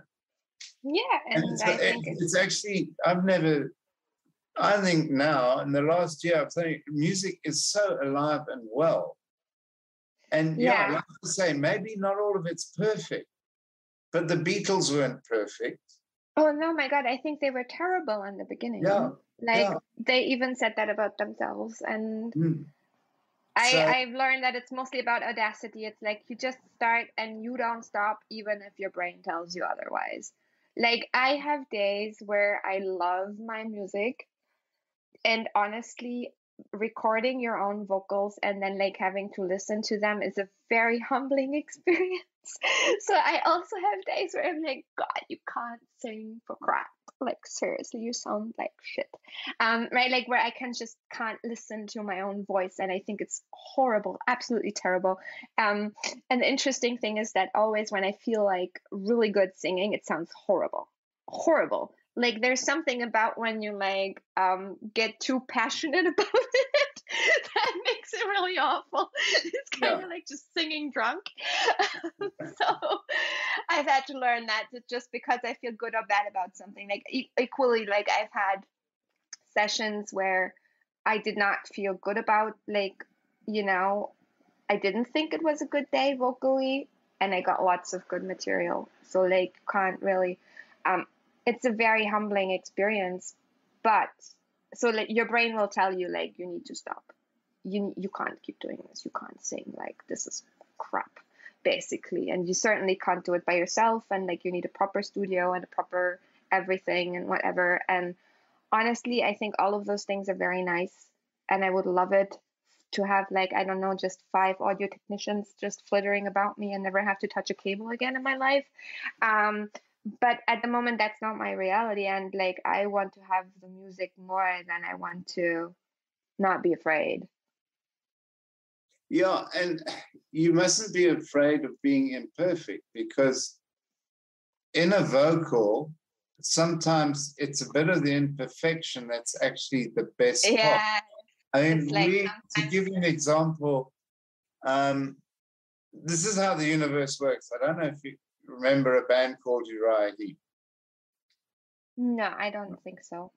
Yeah, and I think it's actually, I think now, in the last year, I'm saying music is so alive and well. And like I say, maybe not all of it's perfect, but the Beatles weren't perfect. Oh, no, my God. I think they were terrible in the beginning. They even said that about themselves. And I've learned that it's mostly about audacity. It's like you just start and you don't stop, even if your brain tells you otherwise. Like, I have days where I love my music, and honestly, recording your own vocals and then like having to listen to them is a very humbling experience. So I also have days where I'm like, God, you can't sing for crap. Like, seriously, you sound like shit. Right? Like, where I can't listen to my own voice, and I think it's horrible, absolutely terrible. And the interesting thing is that always when I feel like really good singing, it sounds horrible. Like, there's something about when you like get too passionate about it that makes it really awful. It's kind of like just singing drunk. So I've had to learn that just because I feel good or bad about something. Like equally, like I've had sessions where I did not feel good about, like, you know, I didn't think it was a good day vocally, and I got lots of good material. So like, can't really. It's a very humbling experience, but so like your brain will tell you like you need to stop. You can't keep doing this. You can't sing, like this is crap, basically. And you certainly can't do it by yourself. And like you need a proper studio and a proper everything and whatever. And honestly, I think all of those things are very nice. And I would love it to have like, I don't know, just 5 audio technicians just flittering about me and never have to touch a cable again in my life. But at the moment, that's not my reality. And like, I want to have the music more than I want to not be afraid. Yeah, and you mustn't be afraid of being imperfect, because in a vocal, sometimes it's a bit of the imperfection that's actually the best part. I mean, It's like to give you an example, this is how the universe works. I don't know if you remember a band called Uriah Heep. No, I don't think so.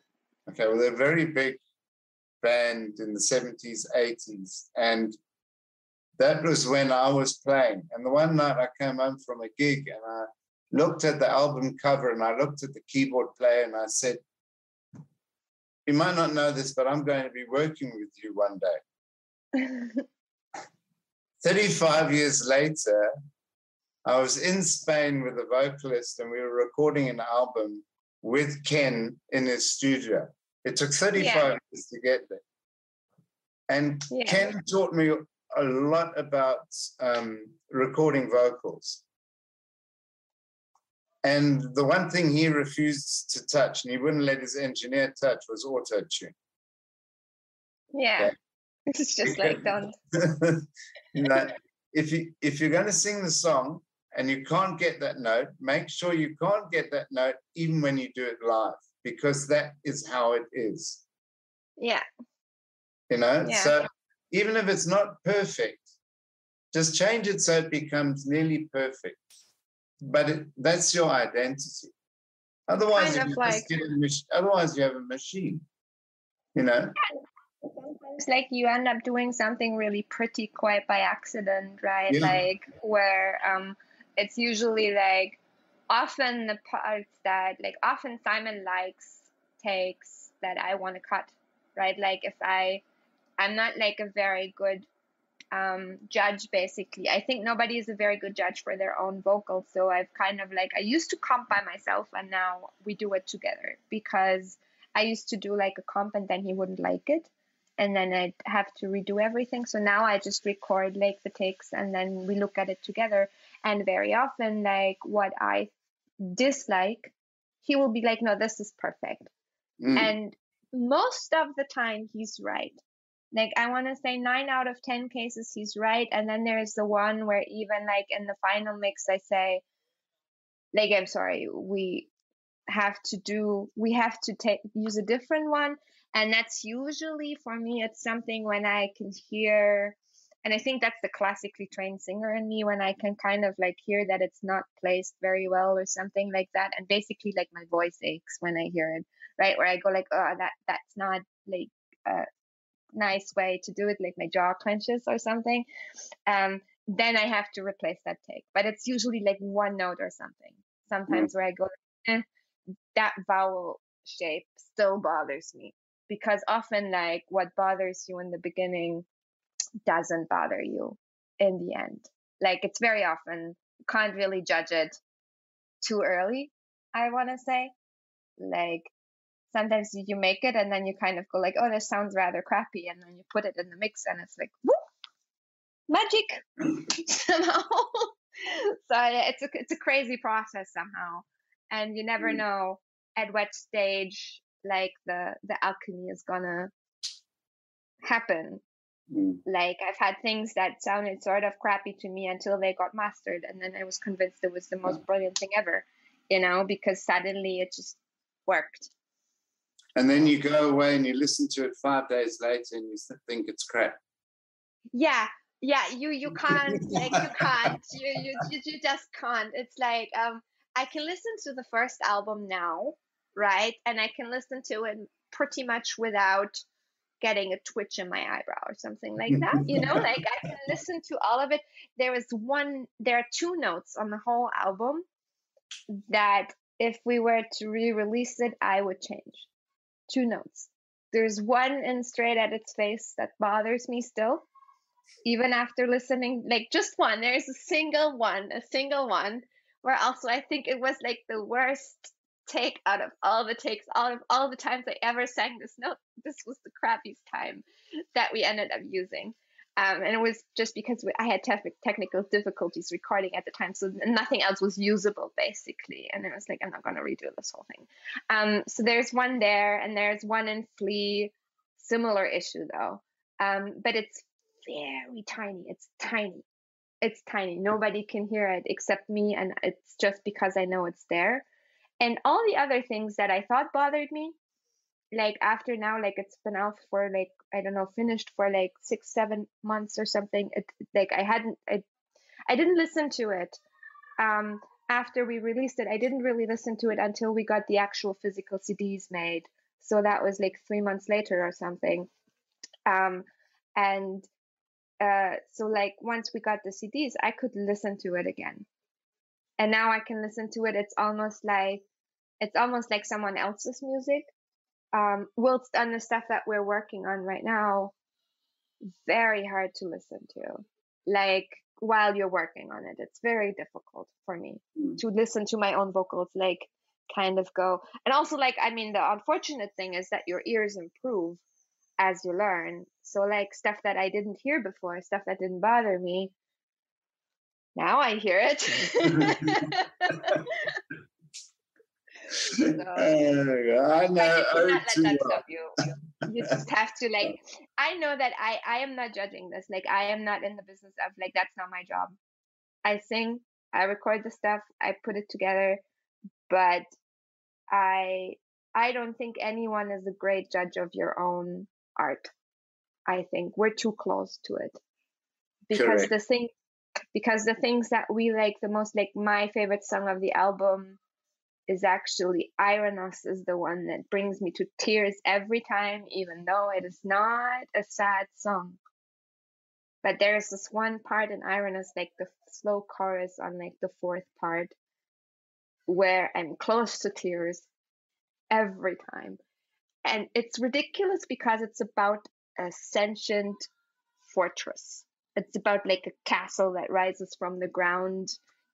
Okay, well, they're a very big band in the 70s, 80s. And that was when I was playing. And the one night I came home from a gig and I looked at the album cover and I looked at the keyboard player and I said, you might not know this, but I'm going to be working with you one day. 35 years later, I was in Spain with a vocalist and we were recording an album with Ken in his studio. It took 35 years to get there. And Ken taught me a lot about recording vocals. And the one thing he refused to touch, and he wouldn't let his engineer touch, was auto-tune. Yeah. It's just like, don't. If you're going to sing the song and you can't get that note, make sure you can't get that note even when you do it live, because that is how it is. Yeah. You know, so even if it's not perfect, just change it so it becomes nearly perfect. But that's your identity. Otherwise, otherwise you have a machine. You know. Sometimes, like, you end up doing something really pretty quite by accident, right? Yeah. Like where it's usually like often the parts that often Simon likes takes that I want to cut, right? Like if I'm not like a very good judge, basically. I think nobody is a very good judge for their own vocals. So I've kind of I used to comp by myself and now we do it together, because I used to do like a comp and then he wouldn't like it. And then I'd have to redo everything. So now I just record like the takes and then we look at it together. And very often, like what I dislike, he will be like, no, this is perfect. And most of the time he's right. Like I want to say 9 out of 10 cases he's right. And then there's the one where even like in the final mix, I say, like, I'm sorry, we have to use a different one. And that's usually, for me, it's something when I can hear, and I think that's the classically trained singer in me, when I can kind of like hear that it's not placed very well or something like that. And basically like my voice aches when I hear it, right? Where I go like, oh, that's not like a nice way to do it, like my jaw clenches or something. Then I have to replace that take. But it's usually like one note or something. Sometimes where I go, that vowel shape still bothers me, because often like what bothers you in the beginning doesn't bother you in the end. Like it's very often, you can't really judge it too early, I want to say. Like sometimes you make it and then you kind of go like, oh, this sounds rather crappy, and then you put it in the mix and it's like, whoop, magic somehow. So it's a crazy process somehow, and you never know at what stage like the alchemy is gonna happen. Like I've had things that sounded sort of crappy to me until they got mastered, and then I was convinced it was the most brilliant thing ever, you know, because suddenly it just worked. And then you go away and you listen to it 5 days later and you think it's crap. Yeah, you can't, like, you just can't. It's like I can listen to the first album now, right? And I can listen to it pretty much without getting a twitch in my eyebrow or something like that, you know. Like I can listen to all of it. There are 2 notes on the whole album that if we were to re-release it, I would change. 2 notes. There's one in Straight at Its Face that bothers me still, even after listening, like just one. There's a single one where also I think it was like the worst take out of all the takes, out of all the times I ever sang this note. This was the crappiest time that we ended up using. And it was just because I had technical difficulties recording at the time, so nothing else was usable, basically. And it was like, I'm not going to redo this whole thing. So there's one there, and there's one in Flea, similar issue though. But it's very tiny. It's tiny. Nobody can hear it except me, and it's just because I know it's there. And all the other things that I thought bothered me, like after now, like it's been out for like I don't know, finished for like 6-7 months or something. It like I didn't listen to it. After we released it, I didn't really listen to it until we got the actual physical CDs made. So that was like 3 months later or something. And so like once we got the CDs, I could listen to it again. And now I can listen to it. It's almost like someone else's music. Whilst on the stuff that we're working on right now, very hard to listen to. Like while you're working on it, it's very difficult for me to listen to my own vocals, like kind of go. And also like, I mean, the unfortunate thing is that your ears improve as you learn. So like stuff that I didn't hear before, stuff that didn't bother me, now I hear it. So, I know. but you cannot let that stop you. You just have to like, I know that I am not judging this. Like I am not in the business of like, that's not my job. I sing, I record the stuff, I put it together, but I don't think anyone is a great judge of your own art. I think we're too close to it. Because Correct. the things that we like the most, like my favorite song of the album is actually Ironos, is the one that brings me to tears every time, even though it is not a sad song. But there's this one part in Ironos, like the slow chorus on like the fourth part, where I'm close to tears every time. And it's ridiculous because it's about a sentient fortress. It's about like a castle that rises from the ground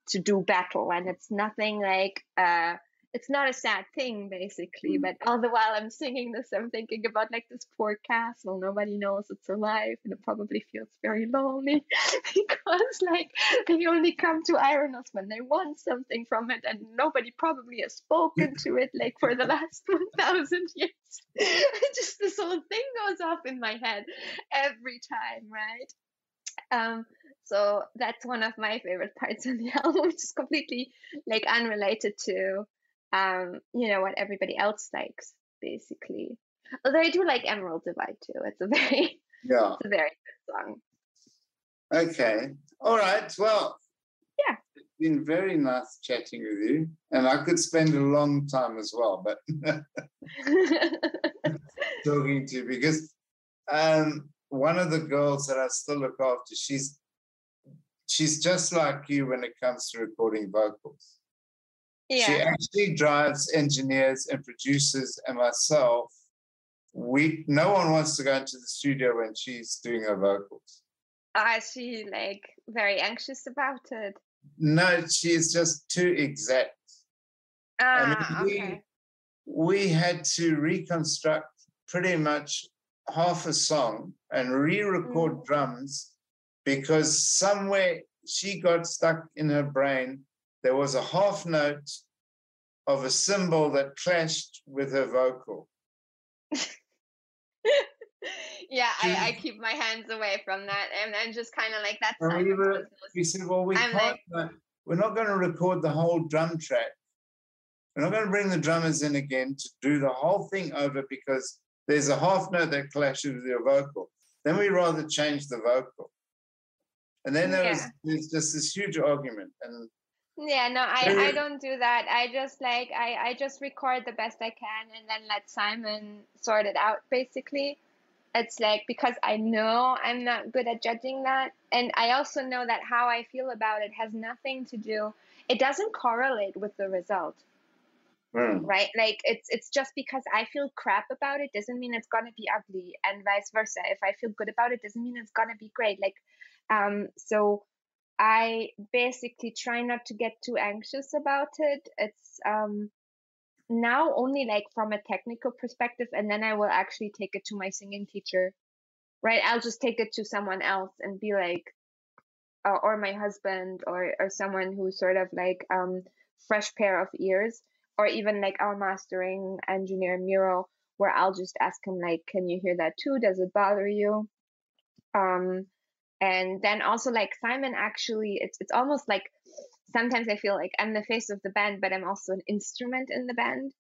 to do battle, and it's nothing like it's not a sad thing basically. But all the while I'm singing this, I'm thinking about like this poor castle, nobody knows it's alive, and it probably feels very lonely because like they only come to Ironos when they want something from it, and nobody probably has spoken to it like for the last 1,000 years. Just this whole thing goes off in my head every time, right? So that's one of my favorite parts of the album, which is completely like unrelated to what everybody else likes, basically. Although I do like Emerald Divide too. It's a very it's a very good song. Okay. All right. Well, yeah, it's been very nice chatting with you, and I could spend a long time as well, but talking to you, because one of the girls that I still look after, she's just like you when it comes to recording vocals. Yeah. She actually drives engineers and producers and myself. No one wants to go into the studio when she's doing her vocals. Is she like very anxious about it? No, she is just too exact. Okay. We had to reconstruct pretty much half a song and re-record drums, because somewhere she got stuck in her brain. There was a half note of a cymbal that clashed with her vocal. Yeah, I keep my hands away from that, and I'm just kind of like, that's we said, well, we're not going to record the whole drum track. We're not going to bring the drummers in again to do the whole thing over because there's a half note that clashes with your vocal. Then we rather change the vocal. And then there's just this huge argument. And yeah, no, I don't do that. I just like I just record the best I can and then let Simon sort it out, basically. It's like, because I know I'm not good at judging that, and I also know that how I feel about it has nothing to do, it doesn't correlate with the result. Right? Like it's just because I feel crap about it doesn't mean it's gonna be ugly, and vice versa. If I feel good about it doesn't mean it's gonna be great. Like so I basically try not to get too anxious about it. It's now only like from a technical perspective, and then I will actually take it to my singing teacher, right? I'll just take it to someone else and be like, or my husband, or someone who's sort of like fresh pair of ears, or even like our mastering engineer Miro, where I'll just ask him like, can you hear that too? Does it bother you? And then also like Simon, actually, it's almost like sometimes I feel like I'm the face of the band, but I'm also an instrument in the band.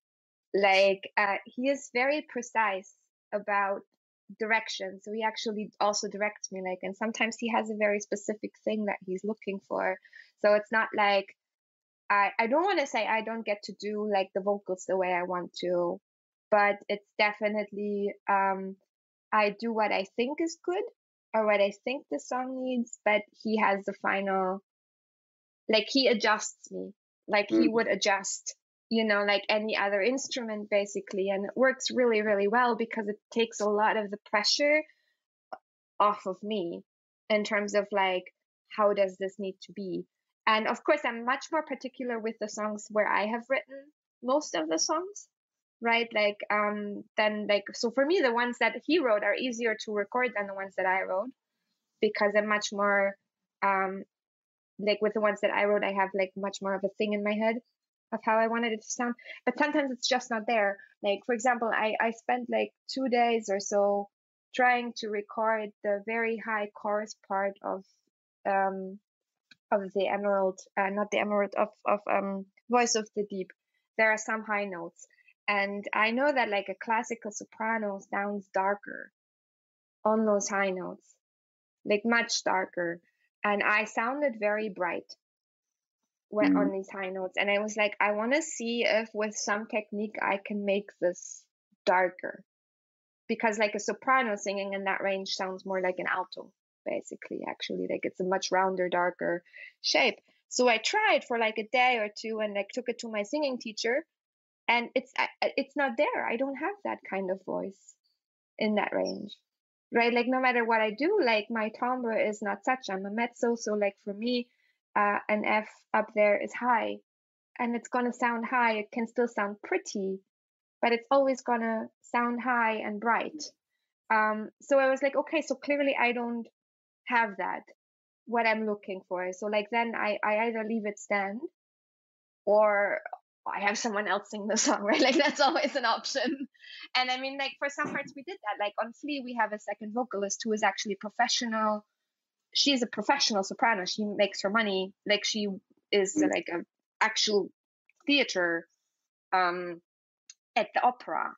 Like he is very precise about direction. So he actually also directs me, like, and sometimes he has a very specific thing that he's looking for. So it's not like I don't want to say I don't get to do like the vocals the way I want to, but it's definitely I do what I think is good or what I think the song needs, but he has the final, like he adjusts me, like he would adjust, like any other instrument basically. And it works really, really well because it takes a lot of the pressure off of me in terms of like, how does this need to be? And of course, I'm much more particular with the songs where I have written most of the songs, right? Like, then like, so for me, the ones that he wrote are easier to record than the ones that I wrote because I'm much more, like with the ones that I wrote, I have like much more of a thing in my head of how I wanted it to sound. But sometimes it's just not there. Like, for example, I spent like 2 days or so trying to record the very high chorus part of the Emerald, not the Emerald, of Voice of the Deep. There are some high notes. And I know that like a classical soprano sounds darker on those high notes, like much darker. And I sounded very bright when on these high notes. And I was like, I want to see if with some technique I can make this darker. Because like a soprano singing in that range sounds more like an alto, basically, actually. Like it's a much rounder, darker shape. So I tried for like a day or two and like took it to my singing teacher. And it's not there. I don't have that kind of voice in that range. Right, like no matter what I do, like my timbre is not such. I'm a mezzo, so like for me, an F up there is high, and it's gonna sound high. It can still sound pretty, but it's always gonna sound high and bright. So I was like, okay, so clearly I don't have that, what I'm looking for. So like then I either leave it stand, or I have someone else sing the song, right? Like that's always an option. And I mean, like for some parts we did that. Like on Flea, we have a second vocalist who is actually professional. She's a professional soprano. She makes her money. Like she is like a actual theater at the opera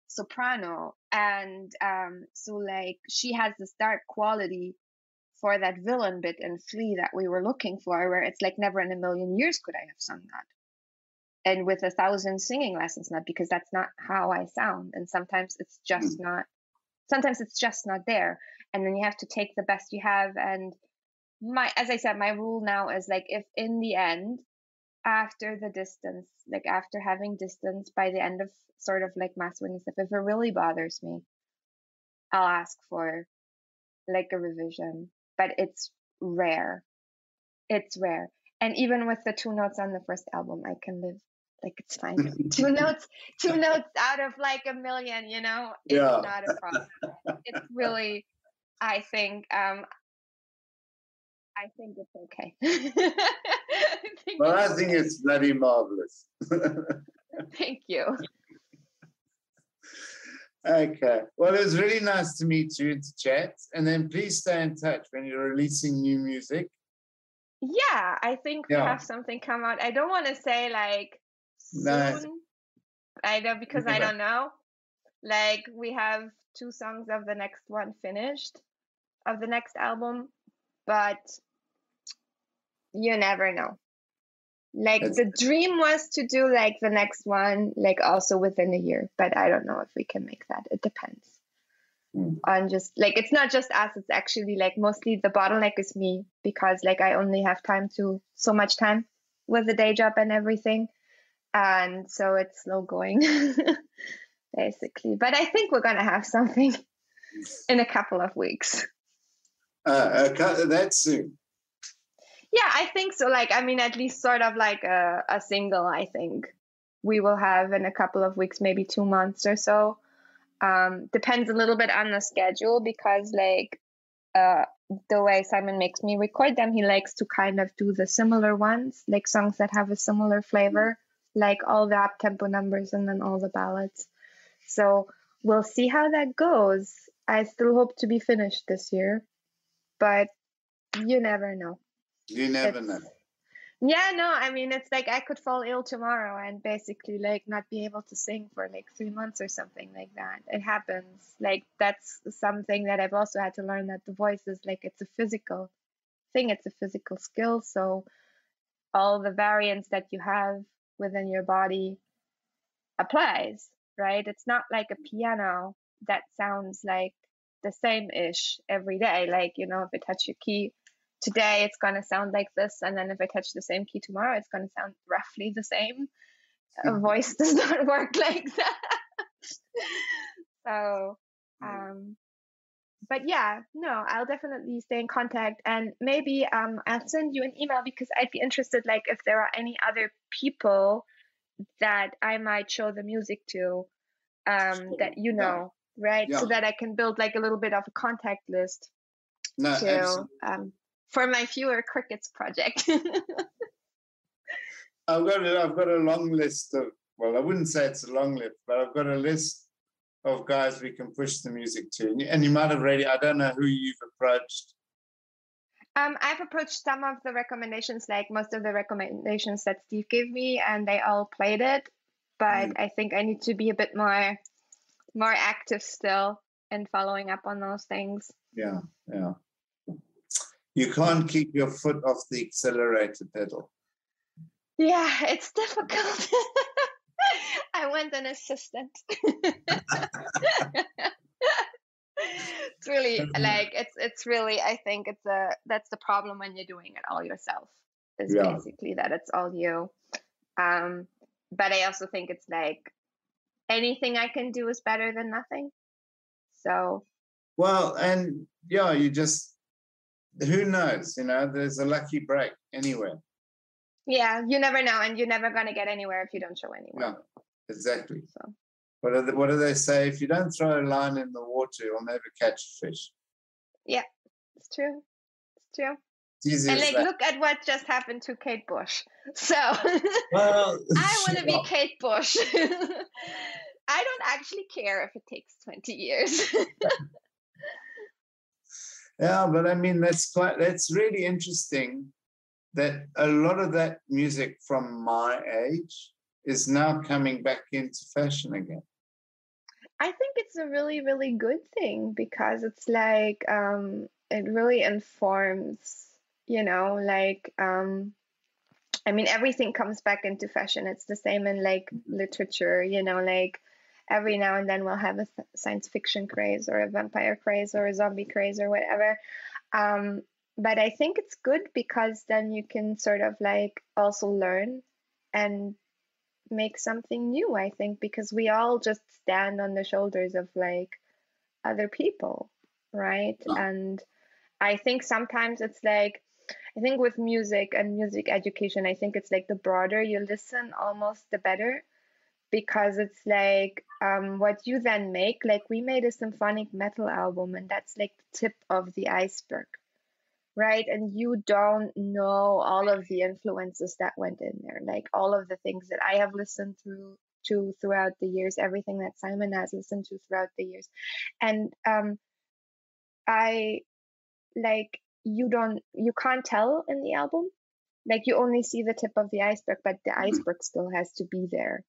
soprano. And so like she has this dark quality for that villain bit in Flea that we were looking for, where it's like never in a million years could I have sung that. And with 1,000 singing lessons, not because that's not how I sound. And sometimes it's just not there. And then you have to take the best you have. And as I said, my rule now is like, if in the end, after the distance, like after having distance by the end of sort of like mastering stuff, if it really bothers me, I'll ask for like a revision, but it's rare. It's rare. And even with the 2 notes on the first album, I can live. Like it's fine. 2 notes out of like a million, it's not a problem. It's really, I think it's okay. I think it's bloody marvelous. Thank you. Okay. Well, it was really nice to meet you and to chat. And then please stay in touch when you're releasing new music. Yeah, I think we have something come out. I don't want to say like soon. I know because I don't know. Like we have 2 songs of the next one finished of the next album, but you never know. Like the dream was to do like the next one, like also within a year, but I don't know if we can make that. It depends on just like, it's not just us. It's actually like mostly the bottleneck is me because like I only have so much time with the day job and everything. And so it's slow going basically, but I think we're going to have something in a couple of weeks. That's soon. Yeah, I think so. Like, I mean, at least sort of like a single, I think we will have in a couple of weeks, maybe 2 months or so. Depends a little bit on the schedule because like the way Simon makes me record them, he likes to kind of do the similar ones, like songs that have a similar flavor, like all the up-tempo numbers and then all the ballads. So we'll see how that goes. I still hope to be finished this year, but you never know. You never know. Yeah, no, I mean, it's like I could fall ill tomorrow and basically like not be able to sing for like 3 months or something like that. It happens. Like that's something that I've also had to learn, that the voice is like, it's a physical thing, it's a physical skill. So all the variance that you have within your body applies, right? It's not like a piano that sounds like the same-ish every day. Like, you know, if I touch your key today, it's going to sound like this. And then if I touch the same key tomorrow, it's going to sound roughly the same. A voice does not work like that. So, but yeah, no, I'll definitely stay in contact, and maybe I'll send you an email, because I'd be interested, like, if there are any other people that I might show the music to, that you know, right? Yeah. So that I can build like a little bit of a contact list Absolutely. For my Fewer Crickets project. I've got a long list of, well, I wouldn't say it's a long list, but I've got a list of guys we can push the music to. And you might have already, I don't know who you've approached. I've approached some of the recommendations, like most of the recommendations that Steve gave me, and they all played it. But I think I need to be a bit more active still in following up on those things. Yeah. You can't keep your foot off the accelerator pedal. Yeah, it's difficult. I want an assistant. It's really like it's really, I think that's the problem when you're doing it all yourself, is basically that it's all you. But I also think it's like anything I can do is better than nothing. So well, and yeah, you just, who knows, you know, there's a lucky break anywhere. Yeah, you never know, and you're never going to get anywhere if you don't show anyone. Yeah, exactly. So what do they say? If you don't throw a line in the water, you'll never catch a fish. Yeah, it's true. It's true. It's and like, look at what just happened to Kate Bush. So well, I want to be Kate Bush. I don't actually care if it takes 20 years. Yeah, but I mean, that's really interesting that a lot of that music from my age is now coming back into fashion again. I think it's a really, really good thing, because it's like it really informs, you know, like I mean, everything comes back into fashion. It's the same in like literature, you know, like every now and then we'll have a science fiction craze or a vampire craze or a zombie craze or whatever. But I think it's good, because then you can sort of like also learn and make something new, I think, because we all just stand on the shoulders of like other people, right? And I think sometimes it's like, I think with music and music education, I think it's like the broader you listen, almost the better, because it's like what you then make, like we made a symphonic metal album, and that's like the tip of the iceberg, right? And you don't know all of the influences that went in there, like all of the things that I have listened to throughout the years, everything that Simon has listened to throughout the years. And I like, you can't tell in the album, like you only see the tip of the iceberg, but the iceberg still has to be there.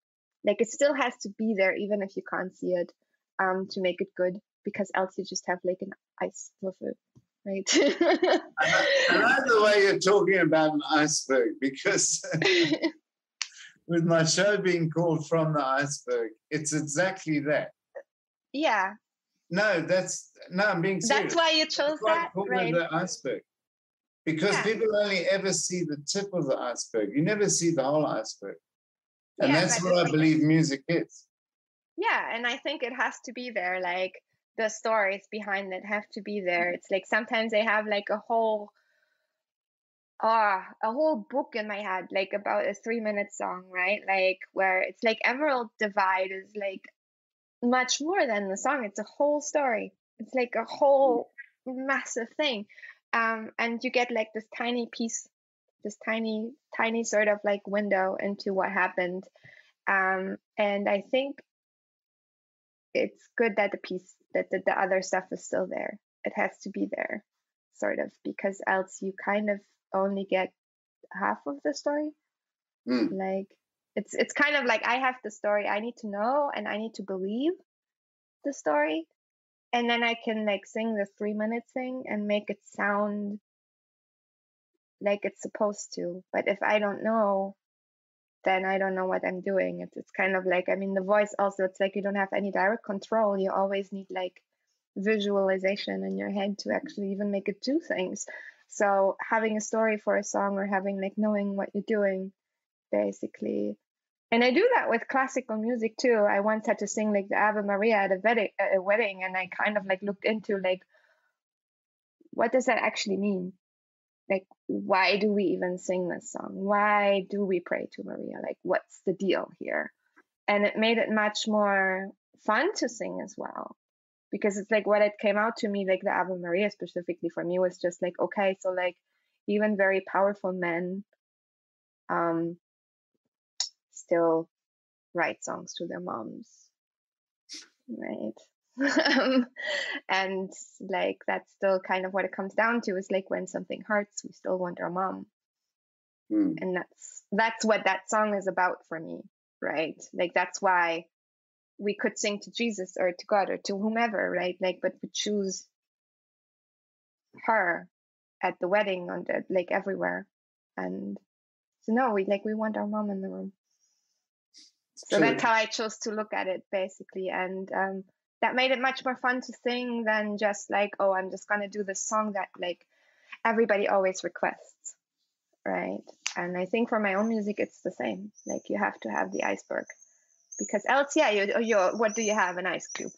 Like it still has to be there, even if you can't see it, to make it good, because else you just have like an ice würfel, right? I like the way you're talking about an iceberg, because with my show being called From the Iceberg, it's exactly that. Yeah. No, I'm being serious. That's why you chose that, right? The iceberg. Because people only ever see the tip of the iceberg. You never see the whole iceberg. And that's what I believe music is. Yeah, and I think it has to be there. Like the stories behind it have to be there. It's like sometimes they have like a whole book in my head, like about a 3-minute song, right? Like where it's like Emerald Divide is like much more than the song. It's a whole story. It's like a whole massive thing. And you get like this tiny piece, this tiny sort of like window into what happened. And I think it's good that the other stuff is still there. It has to be there, sort of, because else you kind of only get half of the story. Mm. Like it's kind of like I have the story, I need to know and I need to believe the story, and then I can like sing the 3-minute thing and make it sound like it's supposed to. But if I don't know, then I don't know what I'm doing. It's kind of like, I mean, the voice also, it's like you don't have any direct control. You always need like visualization in your head to actually even make it do things. So having a story for a song, or having like knowing what you're doing, basically. And I do that with classical music too. I once had to sing like the Ave Maria at a wedding, and I kind of like looked into like, what does that actually mean? Like, why do we even sing this song? Why do we pray to Maria? Like, what's the deal here? And it made it much more fun to sing as well, because it's like what it came out to me, like the Ave Maria specifically for me was just like, okay, so like even very powerful men still write songs to their moms, right? And like that's still kind of what it comes down to, is like when something hurts, we still want our mom. And that's what that song is about for me, right? Like that's why we could sing to Jesus or to God or to whomever, right? Like, but we choose her at the wedding, on the, like everywhere. And so no, we want our mom in the room. So that's how I chose to look at it, basically. And that made it much more fun to sing than just like, oh, I'm just gonna do this song that like everybody always requests, right? And I think for my own music, it's the same. Like you have to have the iceberg, because else, yeah, you what do you have? An ice cube.